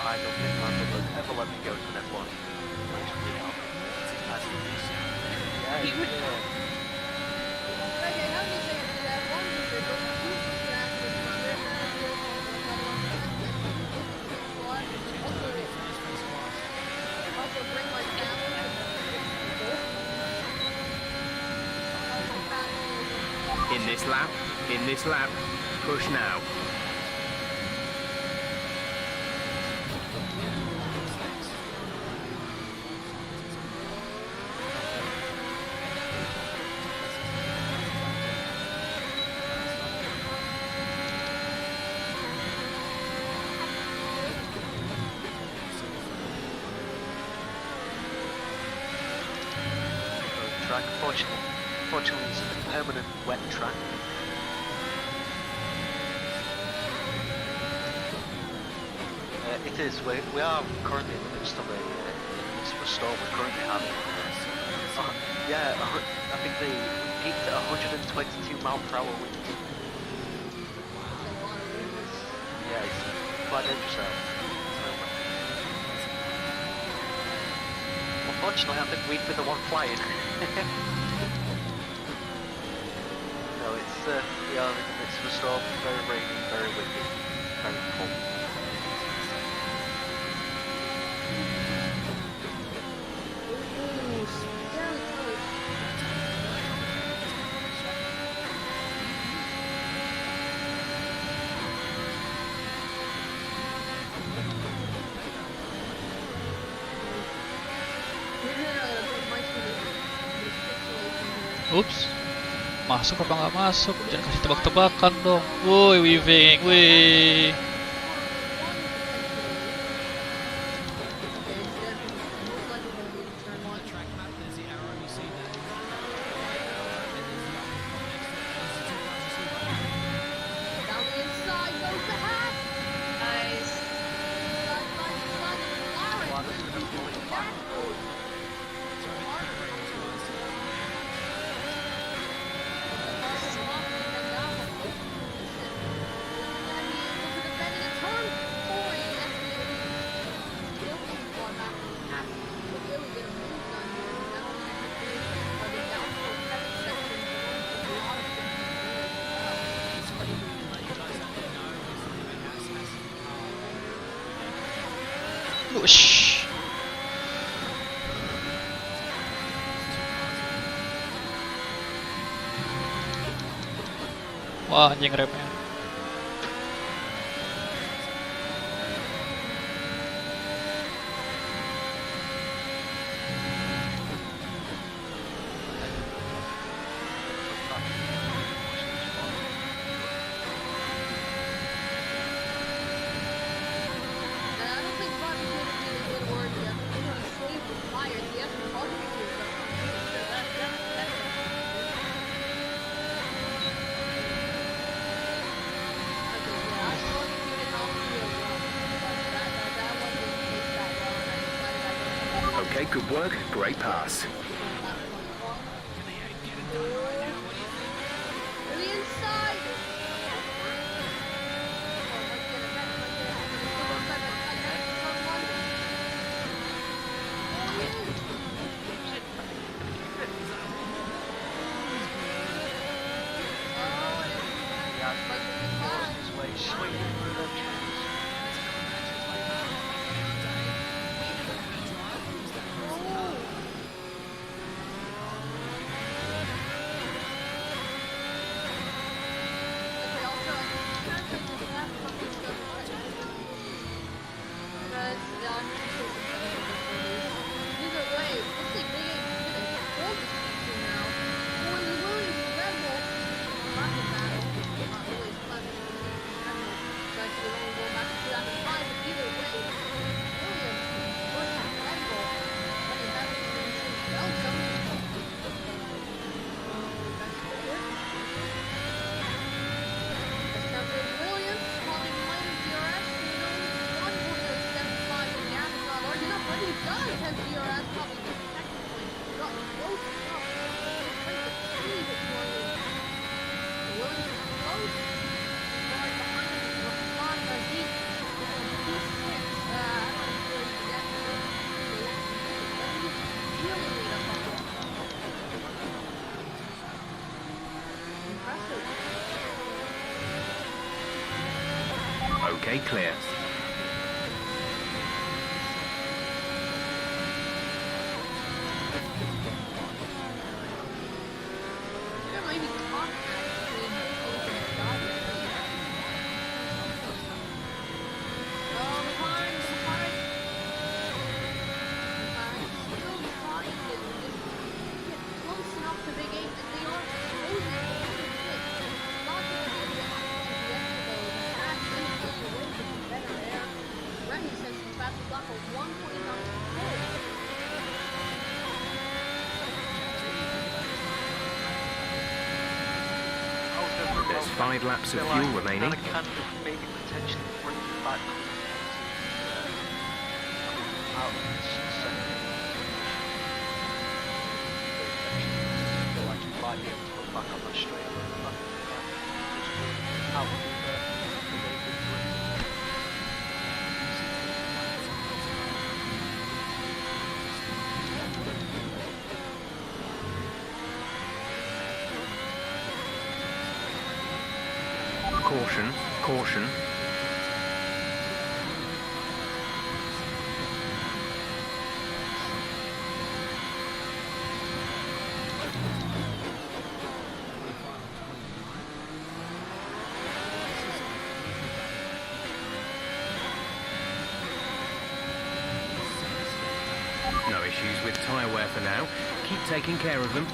I I don't think Lando would ever let me go to an F1. As it is. Yeah, He would yeah. Okay, how do you say that one people don't use the track with Thunder also bring like family In this lap, push now. Track, fortunately it's a permanent wet track. It is. We are currently in the midst of a storm. We're currently having, I think they peaked at 122 mile per hour winds. Yeah, it's quite dangerous out. Unfortunately, I think we'd be the one flying. No, it's we are in the midst of a storm. Very rainy, very windy, very cold. Ups. Masuk apa nggak masuk? Jangan kasih tebak-tebakan dong. Woi, weaving, wih. Wush. Wah, anjing remnya. Okay, good work. Great pass. stay clear. There might be contact between Ocean and Dodger. Oh, behind. Still trying to just get close enough to Big 8, and they are closing a little bit. Dodger is able to optimize the extra though. The pass is going away with some better air. Remy says he's about to block a 129 pull. There's 5 laps of fuel remaining. Can maybe potentially bring it back out of this second. They'll actually might be able to put back on that straight away. Out of Caution, caution. No issues with tyre wear for now. Keep taking care of them.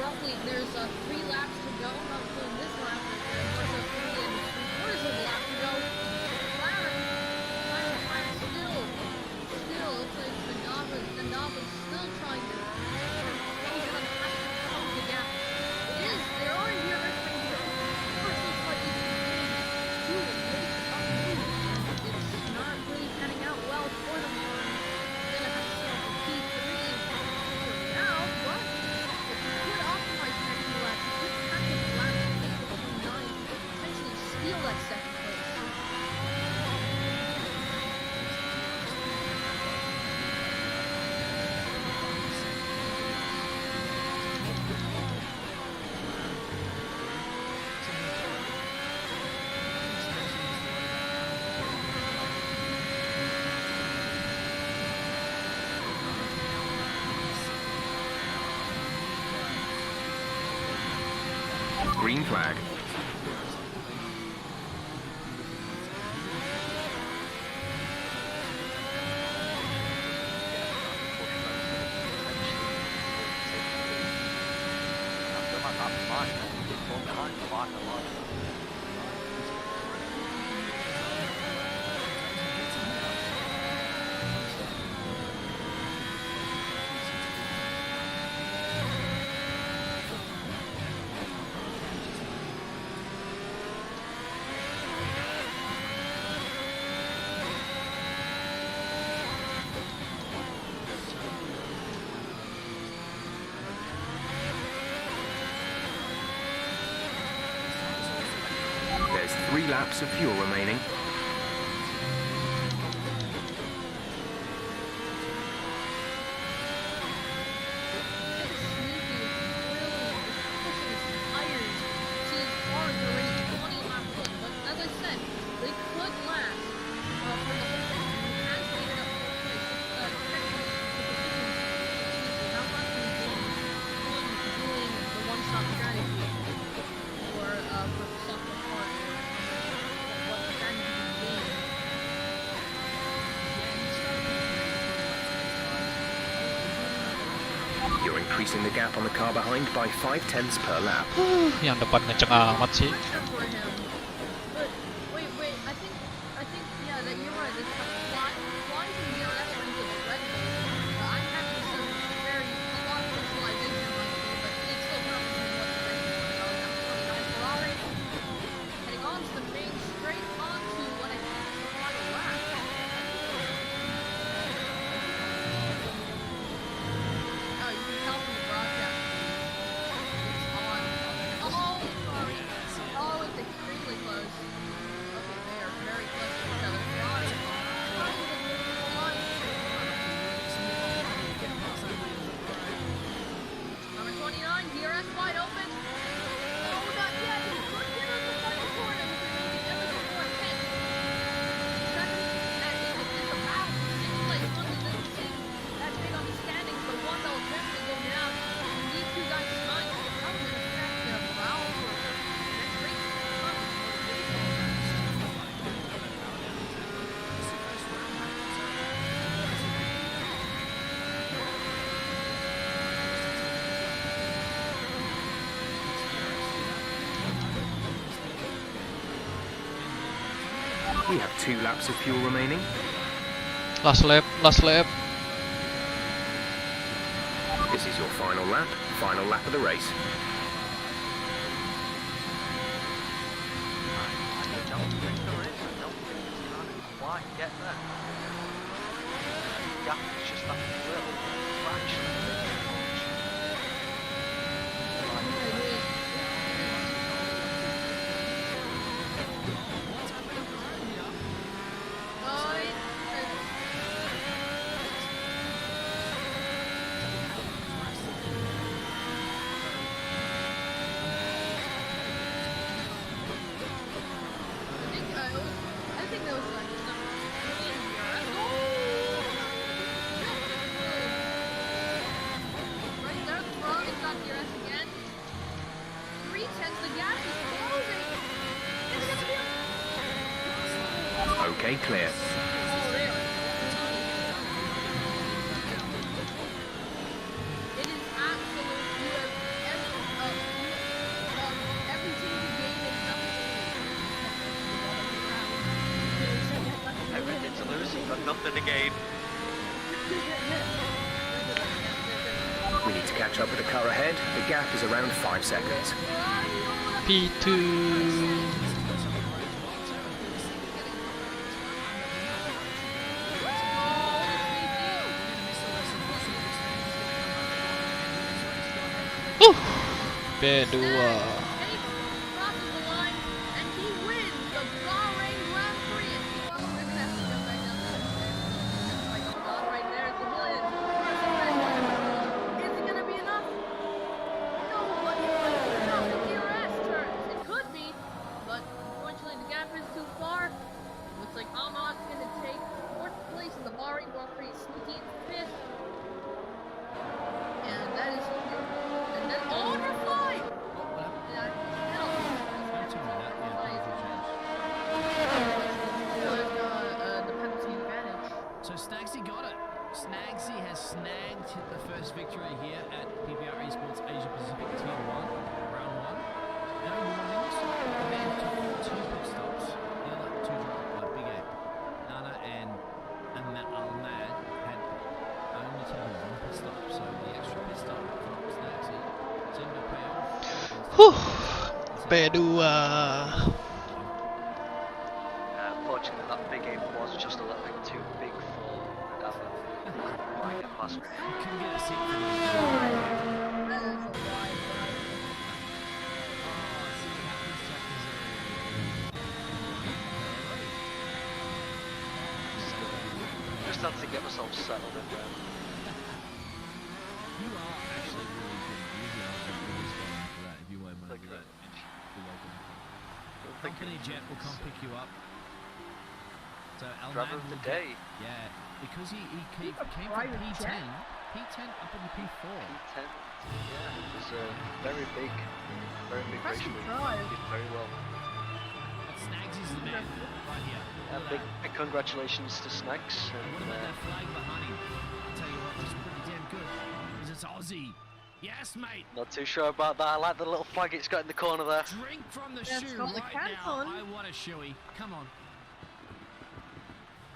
Roughly, there's 3 laps to go. Not including this lap. There's 3 and 3/4 of a lap to go. McLaren, still, it's like the Nava's still trying to close it on the gap. It is, there are here everything here. First looks like he's too late up move. It's not really panning out well for them. Gonna have to start the P3 for now, but could optimize the next few laps. He could catch his lap between 9 and potentially steal that second place. Green flag. There's 3 laps of fuel remaining. You're increasing the gap on the car behind by 0.5 per lap. Yang depan ngeceng amat sih. For him. But wait, I think yeah, that you're right. This flying from DRS into the Red Bull. I'm having some a lot of visualization on here, but it's still not what the Red Bull is. 29 Ferrari. Heading on to the main straight onto what I think is the final lap. Oh, you can tell from the broadcast. It's on. Oh, sorry. Oh, it's extremely We have 2 laps of fuel remaining. Last lap, last lap. This is your final lap of the race. Quite get there. Gap is just that little fraction of the I think that was like right there, the frog is not DRS again. 3/10, the gap is closing. It's gonna be Okay, clear. oh, there. It is absolute. You have everything to gain and nothing. everything to lose, you've got nothing to gain. We need to catch up with the car ahead. The gap is around 5 seconds. P2. P2. And he crosses the line, and he wins the BAHRAIN Grand Prix. And he won the success right now. Like, oh god, right there, it's a million. Is it gonna be enough? No, but it might be enough. The DRS turns. It could be, but unfortunately the gap is too far. Looks like Ahmad's gonna take 4th place in the BAHRAIN Grand Prix, sneaking 5th. And that is and then overfly! The penalty advantage. So Snagsy got it. Snagsy has snagged the first victory here at PPR Esports Asia Pacific Tier 1, round 1. No warnings. The man took 2 pit stops. The other 2 dropped by Big Ape. Nana and Almad had only taken 1 pit stop, so the extra pit stop from Snagsy seemed to pay off. Huh. P2. Unfortunately, that big ape was just a little bit too big for Dava. Right, get past me. Couldn't get a seat for That is a wide Just had to get myself settled in there. You are actually really good. Usually I'll be really strong for that if you weren't one of that. You're welcome. Company jet will come pick you up. So Driver of the day. Yeah, because he came from P10, P10 up into P4. P10. Yeah, it was a very big race. Impressive He drive. did very well. But Snags is the man right here. Big congratulations to Snags. What And, about that flag behind him? I'll tell you what, it's pretty damn good. Because it's Aussie. Yes, mate. not too sure about that. I like the little flag it's got in the corner there. Drink from the That's shoe got the right canton. now. I want a shoey. Come on.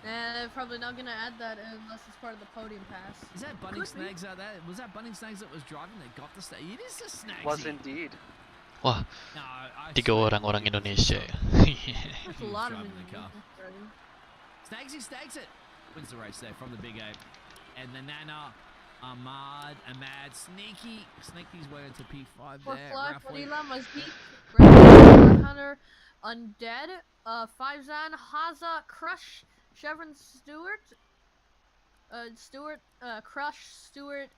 they're probably not gonna add that unless it's part of the podium pass. Is that Bunning Could be. Snags out there? Was that Bunning Snags that was driving that got the stag? It is the Snagsy. Was indeed. Wah, No, I 3 swear. orang Indonesia ya. There's a lot of driving the car. driving. Snagsy stags it. Wins the race there from the Big Ape. And the Nana, Ahmad, sneaky, snaked his way into P5 For there. Flash, roughly. Fadila, Mazdeep, Hunter, Undead, Fivezan, Haza, Crush, Chevron Stewart, Crush Stewart,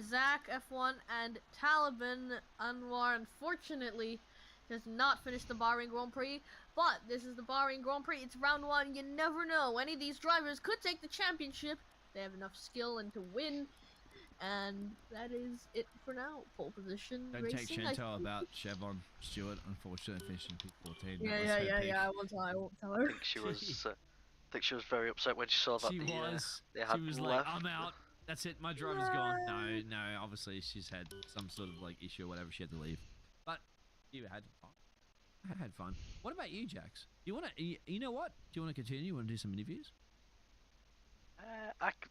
Zach F1, and Taliban Anwar. Unfortunately, does not finish the BAHRAIN Grand Prix, but this is the BAHRAIN Grand Prix. It's round 1. You never know. Any of these drivers could take the championship. They have enough skill and to win. And that is it for now. Pole position Don't racing. take Chantal about Chevron Stewart, unfortunately finishing P14. Yeah. I won't tell her. I think she was very upset when she saw that She they like, had left. I'm out. That's it. My driver's gone. No. Obviously, she's had some sort of like issue or whatever. She had to leave. But you had fun. I had fun. What about you, Jax? You want to? You know what? Do you want to continue? You want to do some interviews?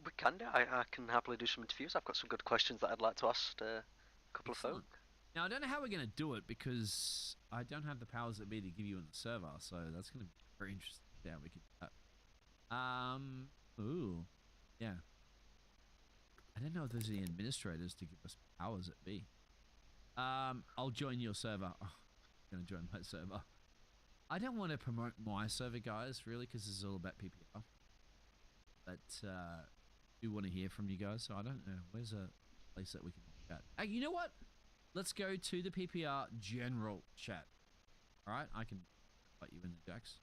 We can do. I can happily do some interviews. I've got some good questions that I'd like to ask a couple of folk. Now I don't know how we're going to do it because I don't have the powers that be to give you in the server, so that's going to be very interesting. Yeah, we could. Ooh, yeah. I don't know if there's any administrators to give us powers that be. I'll join your server. Oh, I'm going to join my server. I don't want to promote my server, guys, really, because this is all about PPR. But I do want to hear from you guys, so I don't know. Where's a place that we can chat? Hey, you know what? Let's go to the PPR general chat. All right, I can put you in the Jax.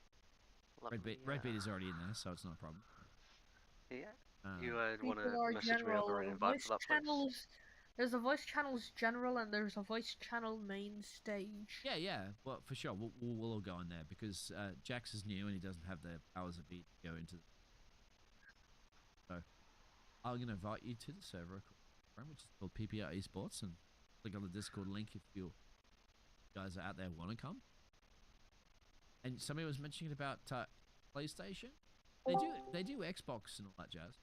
Redbeat is already in there, so it's not a problem. Yeah. You want to People are message me general. over and invite for that place? There's a voice channels general and there's a voice channel main stage. Yeah. Well, for sure, we'll all go in there because Jax is new and he doesn't have the powers of beat to go into. So I'm gonna invite you to the server, which is called PPR Esports, and click on the Discord link if you guys are out there want to come. And somebody was mentioning about PlayStation. They do Xbox and all that jazz.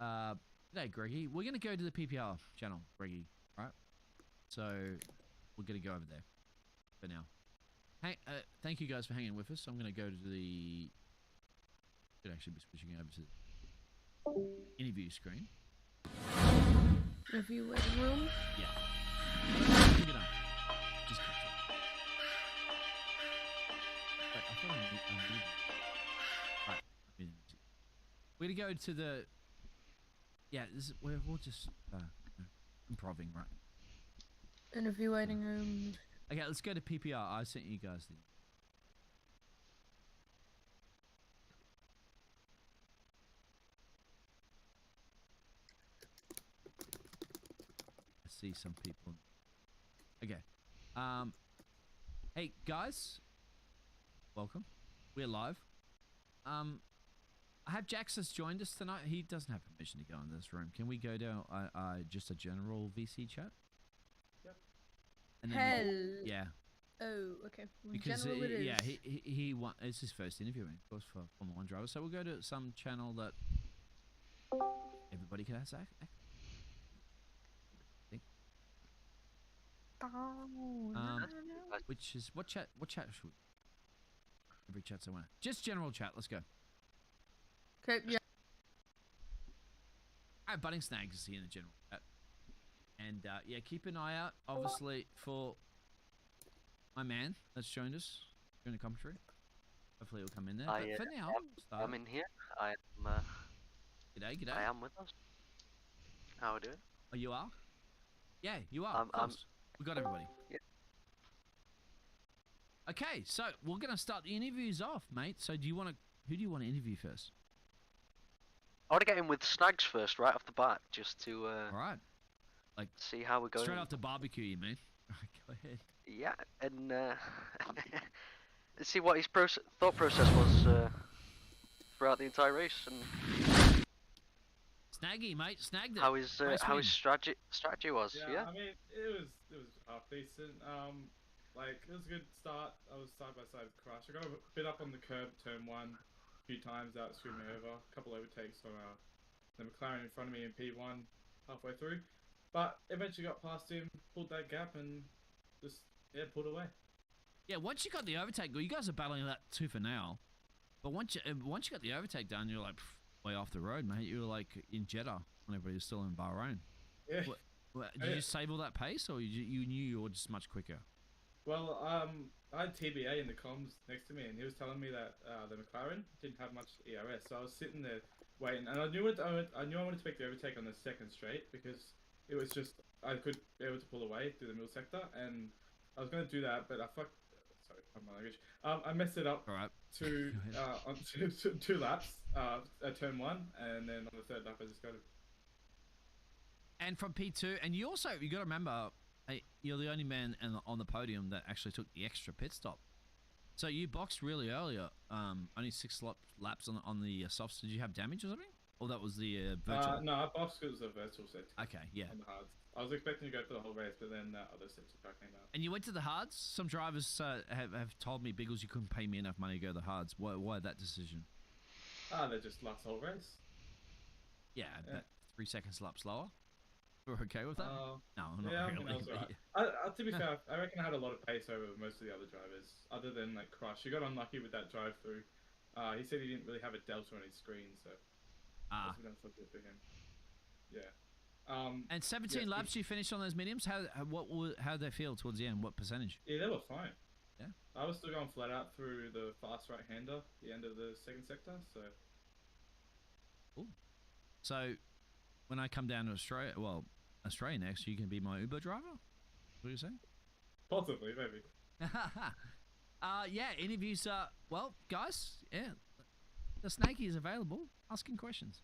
G'day, Greggy. We're gonna go to the PPR channel, Greggy. Right? So we're gonna go over there for now. Hey, thank you guys for hanging with us. I'm gonna go to the. Should actually be switching over to the interview screen. Review waiting room. Yeah. Pick it up. Just click it. Wait, I thought I need. Right. We're gonna go to the. Yeah, we're all just improving, right? Interview waiting room. Okay, let's go to PPR. I sent you guys the. I see some people. Okay. Hey guys, welcome. We're live. I have Jax has joined us tonight. He doesn't have permission to go in this room. Can we go down just a general VC chat? Yep. And then Hell. yeah. Oh, okay. Because general it is. yeah, he won. It's his first interviewing, of course, for Formula 1 driver. So we'll go to some channel that everybody can ask. Which is what chat? What chat should we? Every chat's a winner. Just general chat. Let's go. Okay. Yeah. Alright, Budding Snags is here in the general chat. And yeah, keep an eye out, obviously, for my man that's joined us during the commentary. Hopefully he'll come in there. But for now, I'm in here. I am. G'day. I am with us. How are we doing? Oh, you are? Yeah, you are. We got everybody. Yeah. Okay, so we're gonna start the interviews off, mate. So who do you want to interview first? I want to get in with Snags first, right off the bat, just to all right, like see how we're going. Straight off the barbecue, you mean? Go ahead. Yeah, and see what his thought process was throughout the entire race, and Snaggy, mate, snagged it. How his strategy was. Yeah. I mean, it was half decent. Like it was a good start. I was side by side with Crush. I got a bit up on the curb, turn one. Few times out screwed me over, a couple overtakes on the McLaren in front of me in P1 halfway through, but eventually got past him, pulled that gap and just pulled away. Yeah, once you got the overtake, well, you guys are battling that too for now, but once you got the overtake done, you're like way off the road, mate. You were like in Jeddah when everybody was still in Bahrain. Yeah. Did you save all that pace, or you knew you were just much quicker? Well, I had TBA in the comms next to me, and he was telling me that the McLaren didn't have much ERS, so I was sitting there waiting, and I knew I wanted to make the overtake on the second straight because it was just I could be able to pull away through the middle sector, and I was going to do that, but I fucked. Sorry, pardon my language. I messed it up. All right. On two laps at turn one, and then on the third lap I just got it. And from P2, and you got to remember. Hey, you're the only man on the podium that actually took the extra pit stop. So you boxed really earlier. Only 6 laps on the softs. Did you have damage or something? Or that was the virtual? No, our box was a virtual set. Okay, yeah. On the hards. I was expecting to go for the whole race, but then other sets of car came out. And you went to the hards? Some drivers have told me, Biggles, you couldn't pay me enough money to go to the hards. Why that decision? They just last the whole race. Yeah, but 3 seconds lap slower. We're okay with that? No, not yeah, really. I think that was alright. To be fair, I reckon I had a lot of pace over most of the other drivers, other than like Crush. He got unlucky with that drive through. He said he didn't really have a delta on his screen, so that's been unfortunate for him. Yeah. And 17 laps you finished on those mediums. How did they feel towards the end? What percentage? Yeah, they were fine. Yeah. I was still going flat out through the fast right hander, the end of the second sector. So. Cool. So, when I come down to Australia next, you can be my Uber driver. What are you saying? Possibly, maybe. Yeah. Interviews. Well, guys. Yeah. The Snakey is available, asking questions.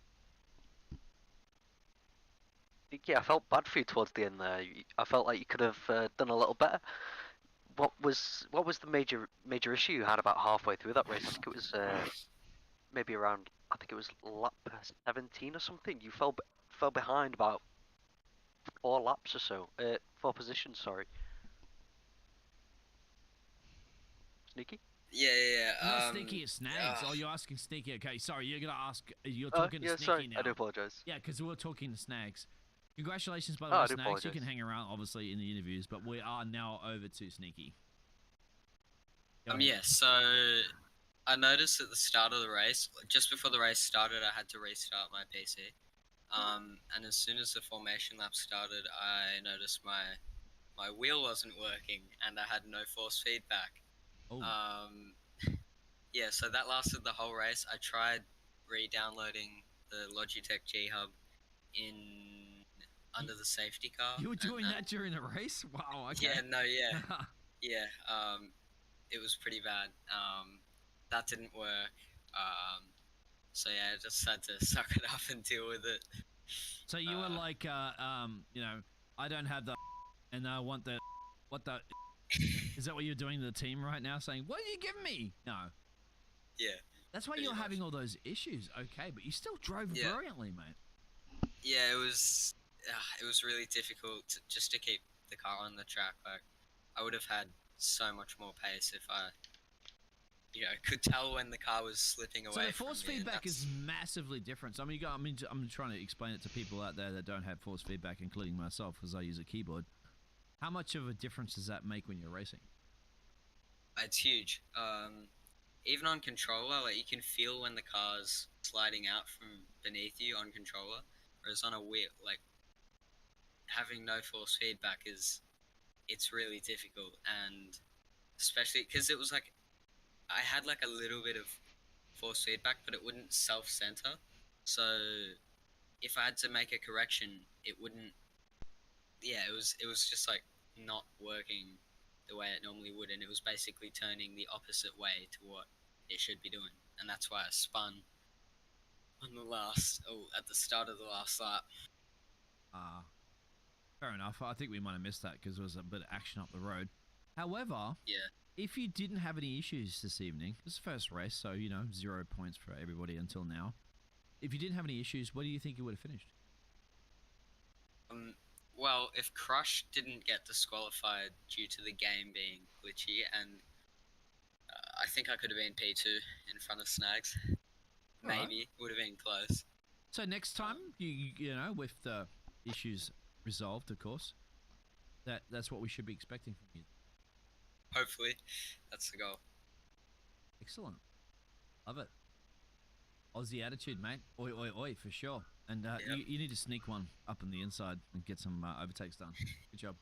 Yeah, I felt bad for you towards the end there. I felt like you could have done a little better. What was the major issue you had about halfway through that race? I think it was maybe around. I think it was lap 17 or something. You fell behind about 4 laps or so. 4 positions, sorry. Sneaky? Yeah. Not Sneaky, it's Snags. Oh, you're asking Sneaky. Okay, sorry, you're gonna ask. You're talking to Sneaky sorry. now. I do apologise. Yeah, because we're talking to Snags. Congratulations, by the way, Snags. Apologize. You can hang around, obviously, in the interviews, but we are now over to Sneaky. Yeah. So I noticed at the start of the race, just before the race started, I had to restart my PC. And as soon as the formation lap started, I noticed my wheel wasn't working and I had no force feedback. Oh. Yeah, so that lasted the whole race. I tried re-downloading the Logitech G Hub under the safety car. You were doing that during the race? Wow, okay. Yeah, it was pretty bad. That didn't work. So yeah, I just had to suck it up and deal with it. So you were like, I don't have the and I want the, what the, is that what you're doing to the team right now? Saying, what are you giving me? No. Yeah. That's why you're having all those issues. Okay, but you still drove brilliantly, mate. Yeah, it was really difficult just to keep the car on the track. Like, I would have had so much more pace if I, could tell when the car was slipping away. So the force from me, feedback is massively different. So, I'm trying to explain it to people out there that don't have force feedback, including myself, because I use a keyboard. How much of a difference does that make when you're racing? It's huge. Even on controller, like, you can feel when the car's sliding out from beneath you on controller, whereas on a wheel, like, having no force feedback it's really difficult, and especially because it was like I had like a little bit of force feedback, but it wouldn't self-center. So if I had to make a correction, it wouldn't. Yeah, it was just like not working the way it normally would, and it was basically turning the opposite way to what it should be doing, and that's why I spun on at the start of the last lap. Fair enough. I think we might have missed that because there was a bit of action up the road. However, if you didn't have any issues this evening, it was the first race, so 0 points for everybody until now. If you didn't have any issues, where do you think you would have finished? Well, if Crush didn't get disqualified due to the game being glitchy, and I think I could have been P2 in front of Snags. Maybe. Would have been close. So next time, with the issues resolved, of course, that's what we should be expecting from you. Hopefully. That's the goal. Excellent. Love it. Aussie attitude, mate. Oi, oi, oi, for sure. And you need to sneak one up on the inside and get some overtakes done. Good job.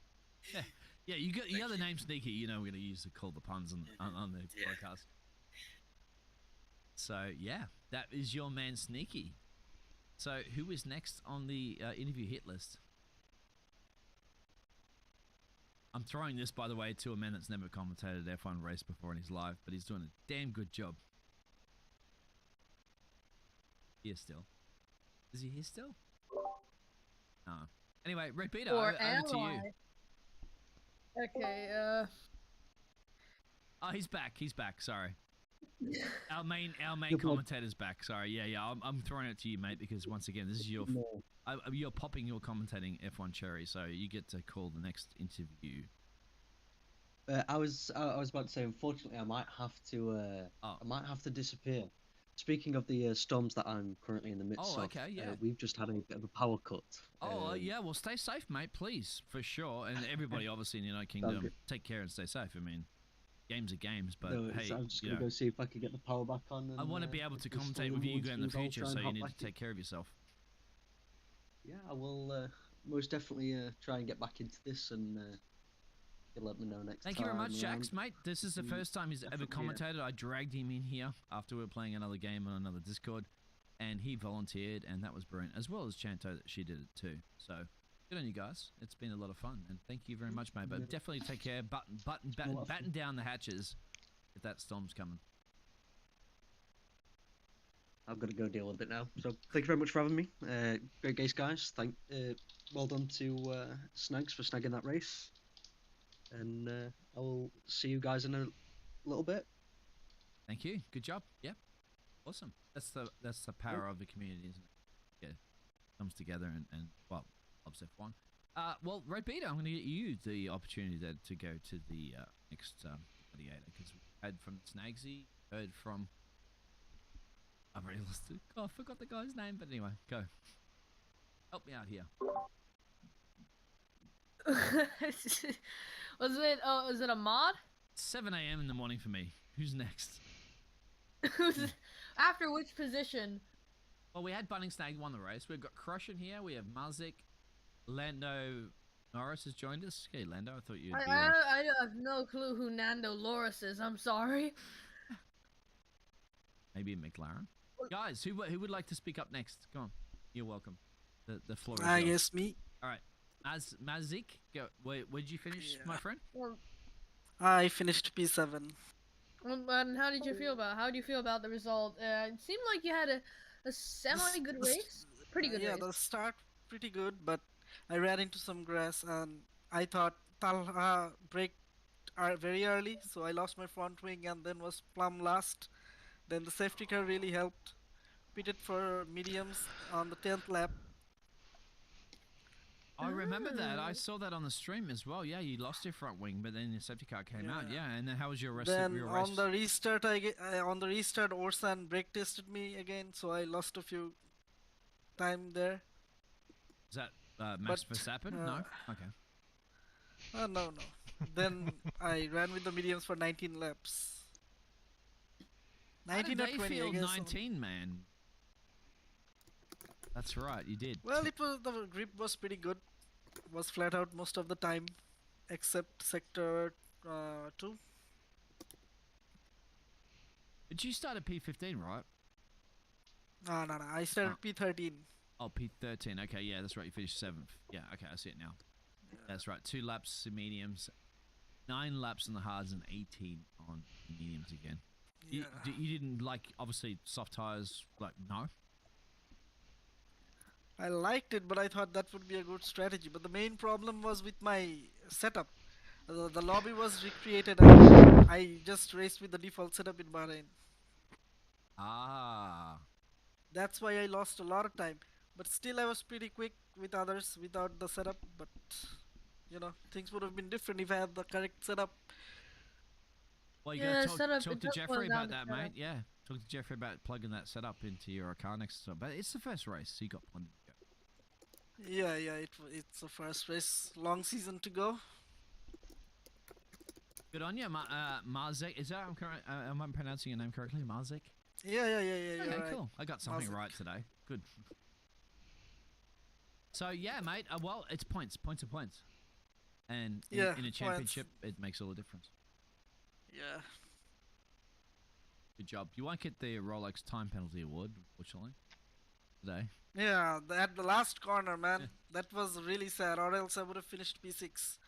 Yeah. You got the name Sneaky. We're going to use to call the puns on the podcast. So yeah, that is your man Sneaky. So who is next on the interview hit list? I'm throwing this, by the way, to a man that's never commentated an F1 race before in his life, but he's doing a damn good job. Here still. Is he here still? No. Anyway, Red Peter, over to you. Okay, Oh, he's back. Sorry. Our main Good luck. commentator's back. Sorry, yeah. I'm throwing it to you, mate, because once again, this is your No. you're popping your commentating F1 cherry, so you get to call the next interview. I was about to say, unfortunately, I might have to disappear. Speaking of the storms that I'm currently in the midst of, okay, yeah. we've just had a bit of a power cut. Yeah, well, stay safe, mate, please, for sure. And everybody, obviously, in the United Kingdom, good. take care and stay safe. I mean, games are games, but No, hey, I'm just gonna go see if I can get the power back on. And, I want to be able to the commentate storm with you once in the we've all future, try so and you hop need back to take care of yourself. in. Yeah, I will most definitely try and get back into this, and you'll let me know next time. Thank you very much, around. Jax, mate. This is the first time he's ever commentated. I dragged him in here after we were playing another game on another Discord, and he volunteered, and that was brilliant, as well as Chanto, that she did it too. So good on you guys. It's been a lot of fun, and thank you very much, mate. But definitely take care. Batten down the hatches if that storm's coming. I've got to go deal with it now. So thank you very much for having me. Great race, guys. Well done to Snags for snagging that race. And I will see you guys in a little bit. Thank you. Good job. Yeah. Awesome. That's the power of the community, isn't it? Yeah. Comes together and well, loves F1. Well, Red Beater, I'm going to get you the opportunity to go to the next gladiator, because we heard from Snagsy, heard from... I've already lost it. Oh, I forgot the guy's name, but anyway, go. Help me out here. Was it a mod? 7 a.m. in the morning for me. Who's next? After which position? Well, we had Bunning Snag won the race. We've got Crush in here. We have Mazik. Lando Norris has joined us. Okay, Lando, I thought you'd be... I have no clue who Nando Loris is. I'm sorry. Maybe McLaren. Guys, who would like to speak up next? Come on. You're welcome. The floor is yours. I guess me. All right. Mazik, go. Where'd you finish, my friend? I finished P7. And how did you feel about? How do you feel about the result? It seemed like you had a semi-good race. Pretty good race. Yeah, the start pretty good, but I ran into some grass and I thought Talha braked very early, so I lost my front wing and then was plumb last. Then the safety car really helped. Pitted for mediums on the 10th lap. I remember that. I saw that on the stream as well. Yeah, you lost your front wing, but then your safety car came out. Yeah, and then how was your rest of your race? On the restart, Orsan brake tested me again, so I lost a few time there. Is that Max Verstappen? No? Okay. No. Then I ran with the mediums for 19 laps. 19 How or did 20, they feel I guess. 19, man. That's right, you did. Well, the grip was pretty good. Was flat out most of the time, except sector 2. But you started P15, right? No. I started P13. Oh, P13. Okay, yeah, that's right. You finished 7th. Yeah, okay, I see it now. Yeah. That's right. 2 laps in mediums, 9 laps on the hards, and 18 on mediums again. Yeah. You didn't like, obviously, soft tires, like, no? I liked it, but I thought that would be a good strategy. But the main problem was with my setup. The lobby was recreated and I just raced with the default setup in Bahrain. Ah. That's why I lost a lot of time. But still I was pretty quick with others without the setup. But, you know, things would have been different if I had the correct setup. Well, you gotta talk to Jeffrey about that, mate. Yeah, talk to Jeffrey about plugging that setup into your car next time. But it's the first race, so you got plenty to go. Yeah, it's the first race. Long season to go. Good on you, Mazik. Is that am I pronouncing your name correctly, Mazik? Yeah. Okay, right. Cool. I got something right today. Good. So yeah, mate. Well, it's points, and in a championship, it makes all the difference. Yeah. Good job. You won't get the Rolex time penalty award, unfortunately, today. Yeah, at the last corner, man. Yeah. That was really sad, or else I would have finished P6. It's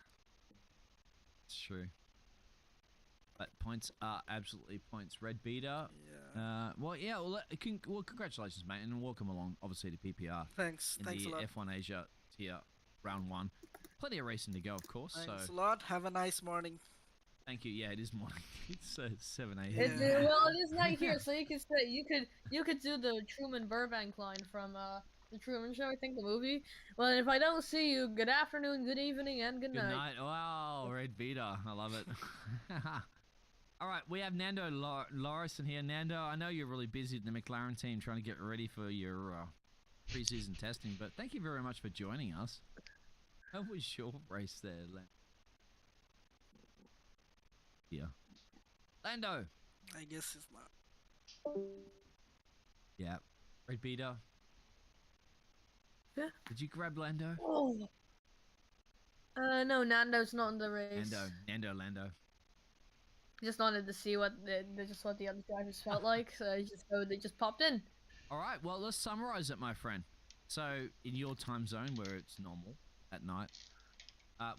true. But points are absolutely points. Red Beater. Yeah. Well, congratulations, mate, and welcome along, obviously, to PPR. Thanks a lot. In the F1 Asia tier, round 1. Plenty of racing to go, of course. Thanks a lot. Have a nice morning. Thank you. Yeah, it is morning. It's 7 a.m. Well, it is night here, so you could say you could do the Truman Burbank line from the Truman Show, I think the movie. Well, if I don't see you, good afternoon, good evening, and good Good night. night. Wow, Red Vita. I love it. All right, we have Nando Lorison here. Nando, I know you're really busy at the McLaren team trying to get ready for your pre-season testing, but thank you very much for joining us. How was your race there, Lando? Yeah. Lando! I guess it's not. Yeah. Red Beater. Yeah. Did you grab Lando? Oh. No, Nando's not in the race. Lando. Just wanted to see what what the other drivers felt like, so they just popped in. All right, well, let's summarize it, my friend. So, in your time zone where it's normal at night,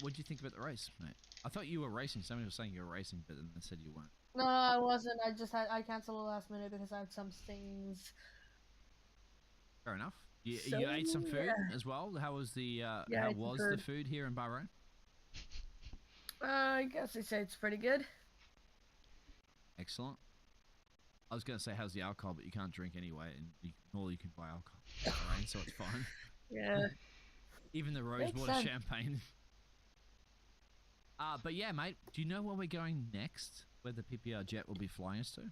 what do you think about the race, mate? I thought you were racing. Somebody was saying you were racing, but then they said you weren't. No, I wasn't. I canceled the last minute because I had some things. Fair enough. You ate some food as well. How was the the food here in Bahrain? I guess they say it's pretty good. Excellent. I was going to say how's the alcohol, but you can't drink anyway, and nor you can buy alcohol in Bahrain, so it's fine. Yeah. Even the rosewater champagne. But yeah, mate. Do you know where we're going next? Where the PPR jet will be flying us to?